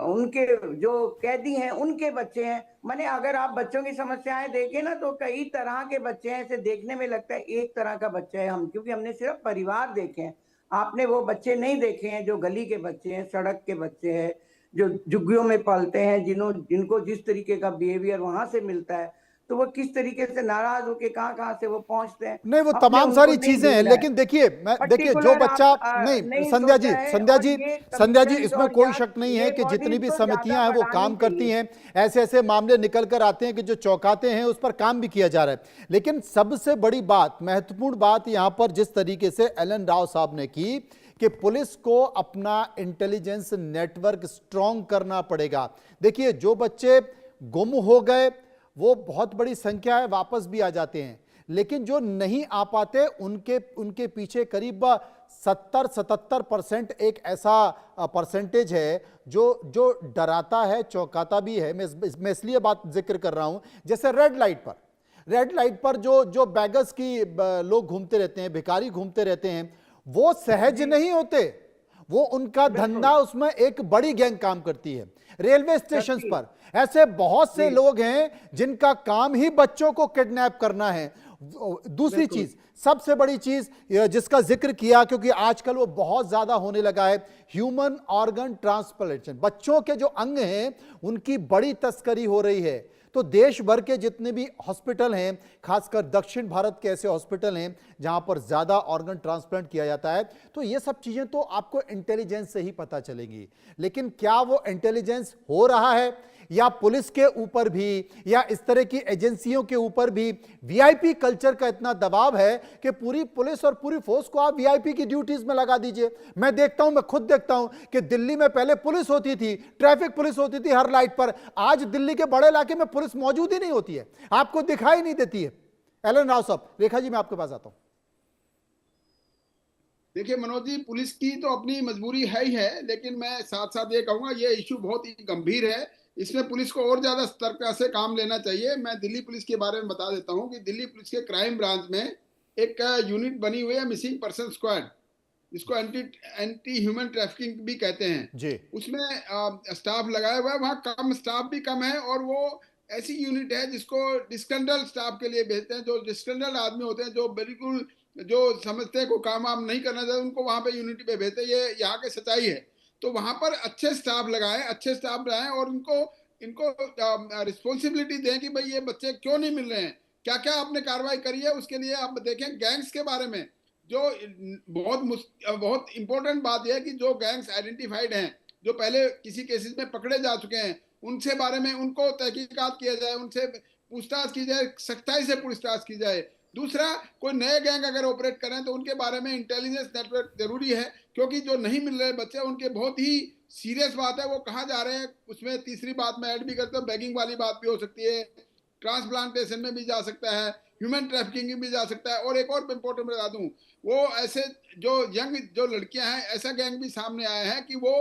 उनके जो कैदी हैं उनके बच्चे हैं। माने अगर आप बच्चों की समस्याएं देखें ना तो कई तरह के बच्चे हैं, ऐसे देखने में लगता है एक तरह का बच्चा है हम, क्योंकि हमने सिर्फ परिवार देखे हैं, आपने वो बच्चे नहीं देखे हैं जो गली के बच्चे हैं, सड़क के बच्चे हैं, जो झुग्गियों में पलते हैं, जिनको जिस तरीके का बिहेवियर वहां से मिलता है, तो वो किस तरीके से नाराज होके कहाँ से वो पहुंचते हैं। नहीं वो तमाम सारी चीजें हैं, लेकिन देखिए जो बच्चा नहीं, संध्या जी इसमें कोई शक नहीं है कि जितनी भी समितियां हैं वो काम करती हैं, ऐसे ऐसे मामले निकल कर आते हैं कि जो चौंकाते हैं, उस पर काम भी किया जा रहा है। लेकिन सबसे बड़ी बात, महत्वपूर्ण बात यहां पर जिस तरीके से एलन राव साहब ने की कि पुलिस को अपना इंटेलिजेंस नेटवर्क स्ट्रांग करना पड़ेगा। देखिए जो बच्चे गुम हो गए वो बहुत बड़ी संख्या है, वापस भी आ जाते हैं, लेकिन जो नहीं आ पाते उनके पीछे करीब 70-77% एक ऐसा परसेंटेज है जो डराता है, चौंकाता भी है। मैं इसलिए बात जिक्र कर रहा हूं, जैसे रेड लाइट पर जो बैगर्स की लोग घूमते रहते हैं, भिखारी घूमते रहते हैं, वो सहज नहीं होते, वो उनका धंधा, उसमें एक बड़ी गैंग काम करती है। रेलवे स्टेशन पर ऐसे बहुत से लोग हैं जिनका काम ही बच्चों को किडनैप करना है। दूसरी चीज, सबसे बड़ी चीज जिसका जिक्र किया, क्योंकि आजकल वो बहुत ज्यादा होने लगा है, ह्यूमन ऑर्गन ट्रांसप्लांटेशन। बच्चों के जो अंग हैं उनकी बड़ी तस्करी हो रही है। तो देश भर के जितने भी हॉस्पिटल हैं, खासकर दक्षिण भारत के ऐसे हॉस्पिटल हैं जहां पर ज्यादा ऑर्गन ट्रांसप्लांट किया जाता है, तो ये सब चीजें तो आपको इंटेलिजेंस से ही पता चलेंगी। लेकिन क्या वो इंटेलिजेंस हो रहा है, या पुलिस के ऊपर भी या इस तरह की एजेंसियों के ऊपर भी वीआईपी कल्चर का इतना दबाव है कि पूरी पुलिस और पूरी फोर्स को आप वीआईपी की ड्यूटीज में लगा दीजिए। मैं खुद देखता हूं कि दिल्ली में पहले पुलिस होती थी, ट्रैफिक पुलिस होती थी हर लाइट पर, आज दिल्ली के बड़े इलाके में पुलिस मौजूद ही नहीं होती है, आपको दिखाई नहीं देती है। एलन राव साहब, रेखा जी मैं आपके पास आता हूं। देखिए मनोज जी, पुलिस की तो अपनी मजबूरी है ही है, लेकिन मैं साथ साथ ये कहूंगा ये इश्यू बहुत ही गंभीर है, इसमें पुलिस को और ज्यादा सतर्कता से काम लेना चाहिए। मैं दिल्ली पुलिस के बारे में बता देता हूं कि दिल्ली पुलिस के क्राइम ब्रांच में एक यूनिट बनी हुई है, मिसिंग पर्सन स्क्वाड, जिसको एंटी ह्यूमन ट्रैफिकिंग भी कहते हैं जी। उसमें स्टाफ लगाया हुआ है, वहाँ स्टाफ भी कम है, और वो ऐसी यूनिट है जिसको डिस्कंडल स्टाफ के लिए भेजते हैं। जो डिस्कंडल आदमी होते हैं, जो बिल्कुल जो समझते हैं को काम वाम नहीं करना चाहिए, उनको वहां पे यूनिटी पे भेजते हैं। ये यहाँ की सच्चाई है। तो वहां पर अच्छे स्टाफ लगाएं और इनको रिस्पॉन्सिबिलिटी दें कि भाई ये बच्चे क्यों नहीं मिल रहे हैं, क्या क्या आपने कार्रवाई करी है। उसके लिए आप देखें गैंग्स के बारे में, जो बहुत इंपॉर्टेंट बात यह है कि जो गैंग्स आइडेंटिफाइड हैं, जो पहले किसी केसेस में पकड़े जा चुके हैं, उनसे बारे में उनको तहकीकात किया जाए, उनसे पूछताछ की जाए, सख्ताई से पूछताछ की जाए। दूसरा, कोई नए गैंग अगर ऑपरेट करें तो उनके बारे में इंटेलिजेंस नेटवर्क जरूरी है, क्योंकि जो नहीं मिल रहे बच्चे उनके बहुत ही सीरियस बात है, वो कहाँ जा रहे हैं। उसमें तीसरी बात मैं ऐड भी करता हूँ, बेगिंग वाली बात भी हो सकती है, ट्रांसप्लांटेशन में भी जा सकता है, ह्यूमन ट्रैफिकिंग में भी जा सकता है। और एक और इंपॉर्टेंट बता दूं, वो ऐसे जो यंग जो लड़कियां हैं, ऐसा गैंग भी सामने आया है कि वो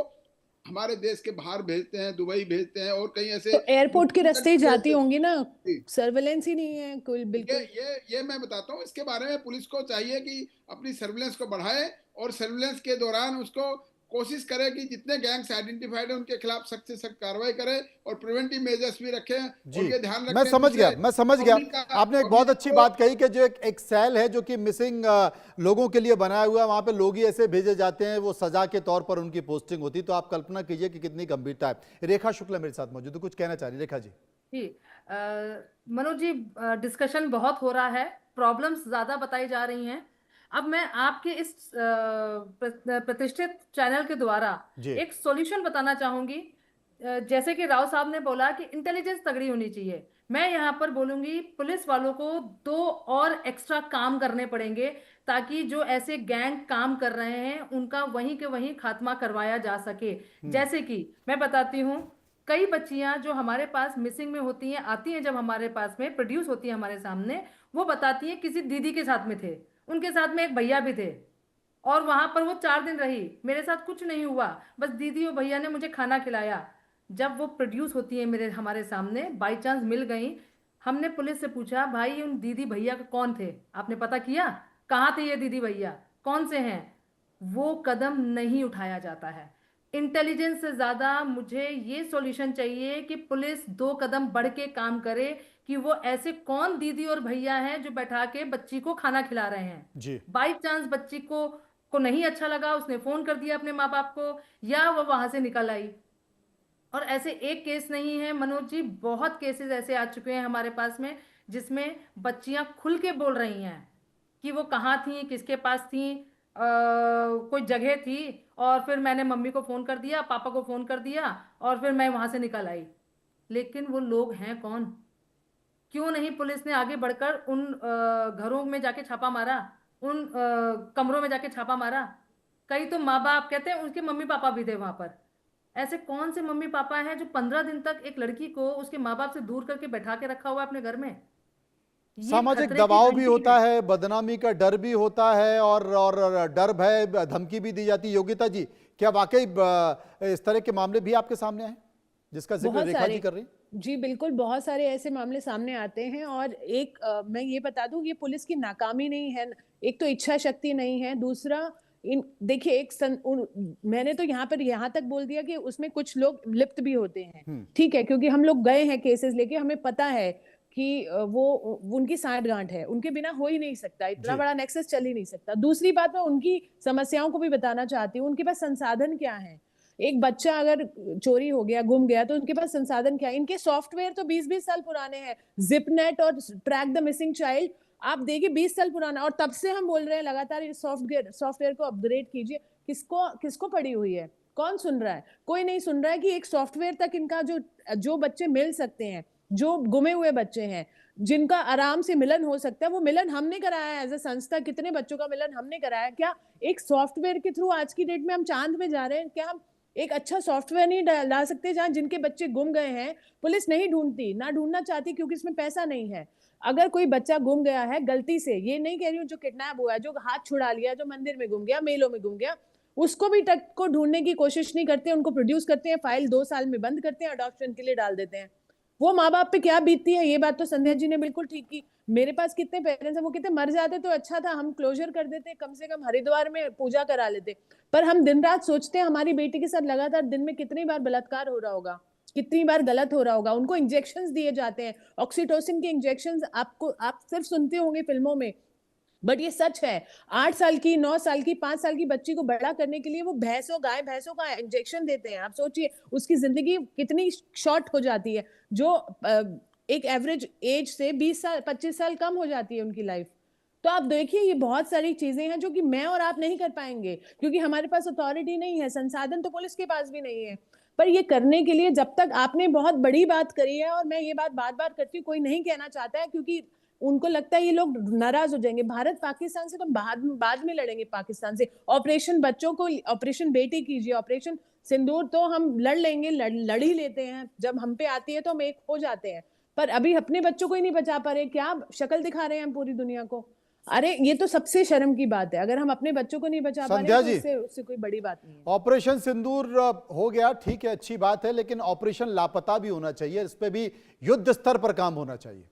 हमारे देश के बाहर भेजते हैं, दुबई भेजते हैं और कहीं ऐसे तो एयरपोर्ट के रास्ते ही जाती होंगी ना, जी। सर्वेलेंस ही नहीं है कोई, ये बिल्कुल। ये मैं बताता हूँ, इसके बारे में पुलिस को चाहिए कि अपनी सर्विलेंस को बढ़ाए और सर्विलेंस के दौरान उसको कोशिश करे कि जितने गैंग्स आइडेंटिफाइड है उनके खिलाफ सख्त से सख्त कार्रवाई करे और प्रिवेंटिव मेजर्स भी रखें। जी, और ये ध्यान मैं रखें, समझ गया, मैं समझ गया। पब्लिक का- आपने एक बहुत पब्लिक अच्छी को- बात कही कि जो एक सेल है जो कि मिसिंग लोगों के लिए बनाया हुआ है, वहां पे लोग ही ऐसे भेजे जाते हैं, वो सजा के तौर पर उनकी पोस्टिंग होती। तो आप कल्पना कीजिए कि कितनी गंभीरता है। रेखा शुक्ला मेरे साथ मौजूद है, कुछ कहना चाह रही रेखा जी? जी, मनोज जी, डिस्कशन बहुत हो रहा है, प्रॉब्लम्स ज्यादा बताई जा रही हैं। अब मैं आपके इस प्रतिष्ठित चैनल के द्वारा जी। एक सॉल्यूशन बताना चाहूंगी। जैसे कि राव साहब ने बोला कि इंटेलिजेंस तगड़ी होनी चाहिए, मैं यहाँ पर बोलूंगी पुलिस वालों को 2 और एक्स्ट्रा काम करने पड़ेंगे, ताकि जो ऐसे गैंग काम कर रहे हैं उनका वहीं के वहीं खात्मा करवाया जा सके। जैसे कि मैं बताती हूँ, कई बच्चियां जो हमारे पास मिसिंग में होती हैं, आती हैं जब हमारे पास में प्रोड्यूस होती हैं हमारे सामने, वो बताती हैं किसी दीदी के साथ में थे, उनके साथ में एक भैया भी थे, और वहां पर वो 4 दिन रही, मेरे साथ कुछ नहीं हुआ, बस दीदी और भैया ने मुझे खाना खिलाया। जब वो प्रोड्यूस होती है मेरे हमारे सामने, बाई चांस मिल गई, हमने पुलिस से पूछा, भाई उन दीदी भैया कौन थे, आपने पता किया कहाँ थे ये दीदी भैया, कौन से हैं? वो कदम नहीं उठाया जाता है। इंटेलिजेंस से ज्यादा मुझे ये सॉल्यूशन चाहिए कि पुलिस 2 कदम बढ़ के काम करे, कि वो ऐसे कौन दीदी और भैया हैं जो बैठा के बच्ची को खाना खिला रहे हैं। जी। बाई चांस बच्ची को नहीं अच्छा लगा, उसने फोन कर दिया अपने माँ बाप को, या वो वहां से निकल आई। और ऐसे एक केस नहीं है मनोज जी, बहुत केसेस ऐसे आ चुके हैं हमारे पास में, जिसमें बच्चियां खुल के बोल रही हैं कि वो कहाँ थी, किसके पास थी, कोई जगह थी, और फिर मैंने मम्मी को फोन कर दिया, पापा को फोन कर दिया, और फिर मैं वहां से निकल आई। लेकिन वो लोग हैं कौन? क्यों नहीं पुलिस ने आगे बढ़कर उन घरों में जाके छापा मारा, उन कमरों में जाके छापा मारा? कई तो माँ बाप कहते हैं उनके मम्मी पापा भी थे वहां पर। ऐसे कौन से मम्मी पापा हैं जो 15 दिन तक एक लड़की को उसके माँ बाप से दूर करके बैठा के रखा हुआ है अपने घर में? ये सामाजिक खतरे की दबाव भी घंटी होता है। है, बदनामी का डर भी होता है, और डर भय धमकी भी दी जाती है। योगिता जी, क्या वाकई इस तरह के मामले भी आपके सामने हैं जिसका जिक्र बहुत रेखा जी सारे, कर रही हैं? जी बिल्कुल, बहुत सारे ऐसे मामले सामने आते हैं। और एक मैं ये बता दूं, ये पुलिस की नाकामी नहीं है, एक तो इच्छा शक्ति नहीं है, दूसरा इन देखिए मैंने तो यहाँ तक बोल दिया कि उसमें कुछ लोग लिप्त भी होते हैं, ठीक है, क्योंकि हम लोग गए हैं केसेस लेके, हमें पता है कि वो उनकी साठगांठ है, उनके बिना हो ही नहीं सकता, इतना बड़ा नेक्सस चल ही नहीं सकता। दूसरी बात, मैं उनकी समस्याओं को भी बताना चाहती हूँ, उनके पास संसाधन क्या है। एक बच्चा अगर चोरी हो गया, गुम गया, तो उनके पास संसाधन क्या है? इनके सॉफ्टवेयर तो 20-20 साल पुराने हैं। जिपनेट और ट्रैक द मिसिंग चाइल्ड आप देखिए 20 साल पुराना, और तब से हम बोल रहे हैं लगातार ये सॉफ्टवेयर को अपग्रेड कीजिए। किसको पड़ी हुई है? कौन सुन रहा है? कोई नहीं सुन रहा है कि एक सॉफ्टवेयर तक इनका जो बच्चे मिल सकते हैं, जो गुमे हुए बच्चे हैं, जिनका आराम से मिलन हो सकता है, वो मिलन हमने कराया है एज ए संस्था। कितने बच्चों का मिलन हमने कराया? क्या एक सॉफ्टवेयर के थ्रू आज की डेट में हम चांद पे जा रहे हैं? क्या हम एक अच्छा सॉफ्टवेयर नहीं ला सकते जहां जिनके बच्चे गुम गए हैं पुलिस नहीं ढूंढती, ना ढूंढना चाहती, क्योंकि इसमें पैसा नहीं है। अगर कोई बच्चा गुम गया है गलती से, ये नहीं कह रही हूँ जो किडनैप हुआ है, जो हाथ छुड़ा लिया, जो मंदिर में गुम गया, मेलों में गुम गया, उसको भी तक को ढूंढने की कोशिश नहीं करते, उनको प्रोड्यूस करते हैं, फाइल 2 साल में बंद करते हैं, अडॉप्शन के लिए डाल देते हैं। वो माँ बाप पे क्या बीतती है, ये बात तो संध्या जी ने बिल्कुल ठीक की। मेरे पास कितने पेरेंट्स हैं, वो कितने मर जाते तो अच्छा था, हम क्लोजर कर देते, कम से कम हरिद्वार में पूजा करा लेते। पर हम दिन रात सोचते हैं हमारी बेटी के साथ लगातार दिन में कितनी बार बलात्कार हो रहा होगा, कितनी बार गलत हो रहा होगा। उनको इंजेक्शंस दिए जाते हैं, ऑक्सीटोसिन के इंजेक्शंस, आप सिर्फ सुनते होंगे फिल्मों में, बट ये सच है। 8 साल की, 9 साल की, 5 साल की बच्ची को बड़ा करने के लिए वो गाय भैंसों का इंजेक्शन देते हैं। आप सोचिए उसकी जिंदगी कितनी शॉर्ट हो जाती है, जो एक एवरेज एज से 20 साल 25 साल कम हो जाती है उनकी लाइफ। तो आप देखिए ये बहुत सारी चीजें हैं जो कि मैं और आप नहीं कर पाएंगे, क्योंकि हमारे पास अथॉरिटी नहीं है, संसाधन तो पुलिस के पास भी नहीं है। पर ये करने के लिए जब तक आपने बहुत बड़ी बात करी है, और मैं ये बात बार बार करती हूँ, कोई नहीं कहना चाहता है क्योंकि उनको लगता है ये लोग नाराज हो जाएंगे। भारत पाकिस्तान से तो बाद में लड़ेंगे पाकिस्तान से। ऑपरेशन बच्चों को, ऑपरेशन बेटी कीजिए, ऑपरेशन सिंदूर तो हम लड़ लेंगे, लड़ ही लेते हैं। जब हम पे आती है तो हम एक हो जाते हैं, पर अभी अपने बच्चों को ही नहीं बचा पा रहे। क्या शक्ल दिखा रहे हैं हम पूरी दुनिया को? अरे ये तो सबसे शर्म की बात है। अगर हम अपने बच्चों को नहीं बचा पा रहे तो उससे कोई बड़ी बात नहीं है। ऑपरेशन सिंदूर हो गया, ठीक है, अच्छी बात है, लेकिन ऑपरेशन लापता भी होना चाहिए, इस पे भी युद्ध स्तर पर काम होना चाहिए।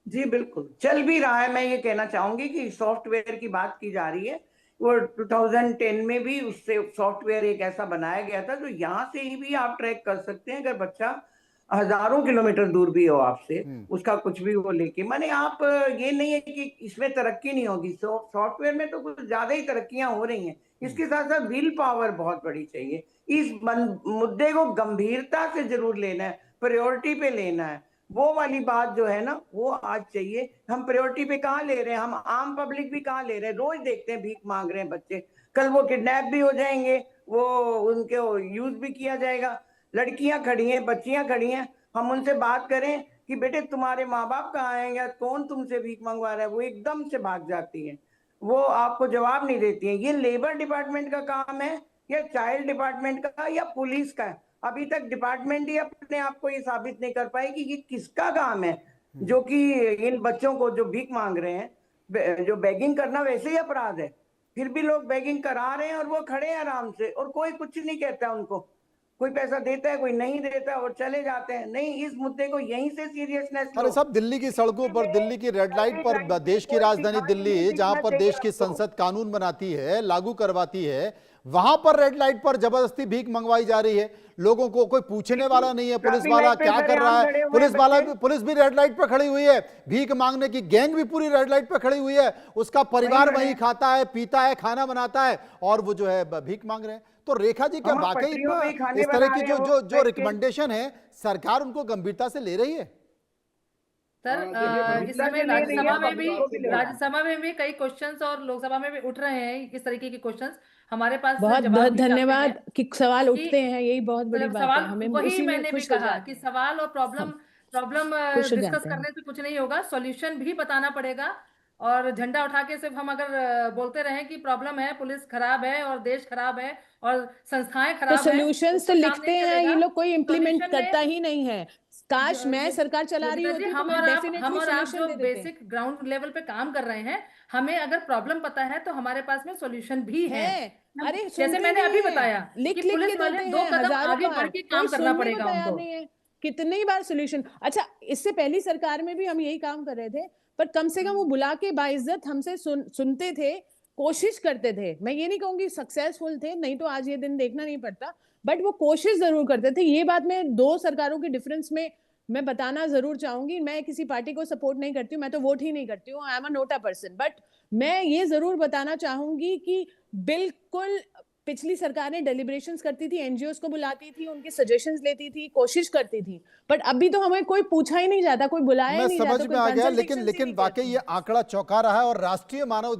जी बिल्कुल, चल भी रहा है। मैं ये कहना चाहूंगी कि सॉफ्टवेयर की बात की जा रही है, वो 2010 में भी उससे सॉफ्टवेयर एक ऐसा बनाया गया था जो यहाँ से ही भी आप ट्रैक कर सकते हैं। अगर बच्चा हजारों किलोमीटर दूर भी हो आपसे, उसका कुछ भी वो लेके, माने आप, ये नहीं है कि इसमें तरक्की नहीं होगी, सॉफ्टवेयर में तो कुछ ज्यादा ही तरक्कियां हो रही हैं। इसके साथ साथ विल पावर बहुत बड़ी चाहिए। इस मुद्दे को गंभीरता से जरूर लेना है, प्रायोरिटी पे लेना है। वो वाली बात जो है ना, वो आज चाहिए। हम प्रायोरिटी पे कहाँ ले रहे हैं, हम आम पब्लिक भी कहाँ ले रहे हैं। रोज देखते हैं भीख मांग रहे हैं बच्चे, कल वो किडनैप भी हो जाएंगे, वो उनके यूज भी किया जाएगा। लड़कियां खड़ी हैं, बच्चियां खड़ी हैं, हम उनसे बात करें कि बेटे तुम्हारे माँ बाप कहाँ हैं या कौन तुमसे भीख मंगवा रहा है, वो एकदम से भाग जाती हैं, वो आपको जवाब नहीं देती हैं। ये लेबर डिपार्टमेंट का काम है या चाइल्ड डिपार्टमेंट का या पुलिस का है? अभी तक डिपार्टमेंट ही अपने आप को ये साबित नहीं कर पाए कि ये किसका काम है, जो कि इन बच्चों को जो भीख मांग रहे हैं। जो बेगिंग करना वैसे ही अपराध है, फिर भी लोग बेगिंग करा रहे हैं और वो खड़े हैं आराम से, और कोई कुछ नहीं कहता उनको। कोई पैसा देता है, कोई नहीं देता और चले जाते हैं। नहीं, इस मुद्दे को यहीं से सीरियसनेस लो। अरे सब दिल्ली की सड़कों पर, दिल्ली की रेड लाइट पर, देश की राजधानी दिल्ली जहां पर देश की संसद कानून बनाती है, लागू करवाती है, वहां पर रेड लाइट पर जबरदस्ती भीख मंगवाई जा रही है। लोगों को कोई पूछने वाला नहीं है, पुलिस वाला क्या कर रहा है, पुलिस भी रेड लाइट पर खड़ी हुई है, भीख मांगने की गैंग भी पूरी रेड लाइट पर खड़ी हुई है, उसका परिवार वहीं खाता है, पीता है, खाना बनाता है, और वो जो है भीख मांग रहे हैं। तो रेखा जी, क्या वाकई इस तरह की जो रिकमेंडेशन है सरकार उनको गंभीरता से ले रही है? सर, इसमें राज्यसभा में भी कई क्वेश्चंस और लोकसभा में भी उठ रहे हैं इस तरीके के क्वेश्चंस। हमारे पास बहुत बहुत धन्यवाद कि सवाल उठते हैं, यही बहुत बड़ी बात है। हमें वही मैंने भी कहा कि सवाल और प्रॉब्लम डिस्कस करने से कुछ नहीं होगा, सॉल्यूशन भी बताना पड़ेगा। और झंडा उठा के सिर्फ हम अगर बोलते रहें कि प्रॉब्लम है, पुलिस खराब है और देश खराब है और संस्थाएं खराब है, तो सॉल्यूशंस तो लिखते हैं, ये लोग कोई इम्प्लीमेंट करता ही नहीं है। काश मैं सरकार चला रही होती तो हम और आप जो बेसिक ग्राउंड लेवल पे काम कर रहे हैं, हमें अगर प्रॉब्लम पता है तो हमारे पास में सॉल्यूशन भी है। अरे जैसे मैंने अभी बताया कि पुलिस वाले 2 कदम आगे बढ़ के काम करना पड़ेगा उनको। कितनी बार सॉल्यूशन, अच्छा इससे पहली सरकार में भी हम यही काम कर रहे थे, पर कम से कम वो बुला के बाइज्जत हमसे सुनते थे, कोशिश करते थे। मैं ये नहीं कहूंगी सक्सेसफुल थे, नहीं तो आज ये दिन देखना नहीं पड़ता, बट वो कोशिश जरूर करते थे। ये बात मैं 2 सरकारों के डिफरेंस में मैं बताना जरूर चाहूंगी। मैं किसी पार्टी को सपोर्ट नहीं करती हूँ, मैं तो वोट ही नहीं करती हूँ, I am a NOTA person, but मैं ये जरूर बताना चाहूंगी कि बिल्कुल पिछली सरकार ने डेलिब्रेशंस करती थी, एनजीओस को बुलाती थी, उनके सजेशंस लेती थी, कोशिश करती थी, बट अभी तो हमें कोई पूछा ही नहीं जाता, कोई बुलाया ही नहीं जाता। समझ में आ गया, लेकिन वाकई ये आंकड़ा चौंका रहा है। और राष्ट्रीय मानव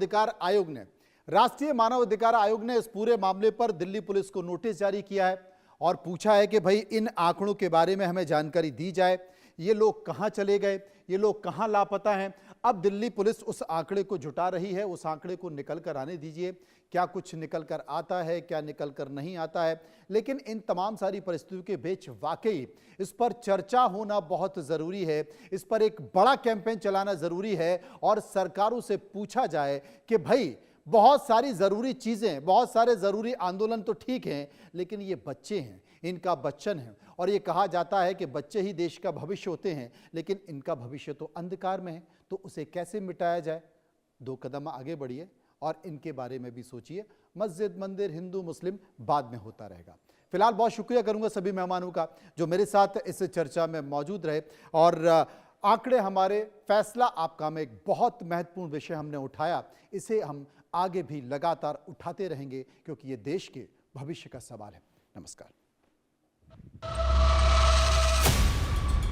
अधिकार आयोग ने इस पूरे मामले पर दिल्ली पुलिस को नोटिस जारी किया है और पूछा है कि भाई इन आंकड़ों के बारे में हमें जानकारी दी जाए, ये लोग कहां चले गए, ये लोग कहां लापता हैं। अब दिल्ली पुलिस उस आंकड़े को जुटा रही है, उस आंकड़े को निकल कर आने दीजिए, क्या कुछ निकल कर आता है, क्या निकल कर नहीं आता है। लेकिन इन तमाम सारी परिस्थितियों के बीच वाकई इस पर चर्चा होना बहुत ज़रूरी है, इस पर एक बड़ा कैंपेन चलाना ज़रूरी है और सरकारों से पूछा जाए कि भाई बहुत सारी ज़रूरी चीज़ें, बहुत सारे ज़रूरी आंदोलन तो ठीक हैं, लेकिन ये बच्चे हैं, इनका बच्चन है, और ये कहा जाता है कि बच्चे ही देश का भविष्य होते हैं, लेकिन इनका भविष्य तो अंधकार में है, तो उसे कैसे मिटाया जाए। 2 कदम आगे बढ़िए और इनके बारे में भी सोचिए। मस्जिद, मंदिर, हिंदू मुस्लिम बाद में होता रहेगा। फिलहाल बहुत शुक्रिया करूंगा सभी मेहमानों का जो मेरे साथ इस चर्चा में मौजूद रहे, और आंकड़े हमारे, फैसला आपका में एक बहुत महत्वपूर्ण विषय हमने उठाया, इसे हम आगे भी लगातार उठाते रहेंगे क्योंकि ये देश के भविष्य का सवाल है। नमस्कार।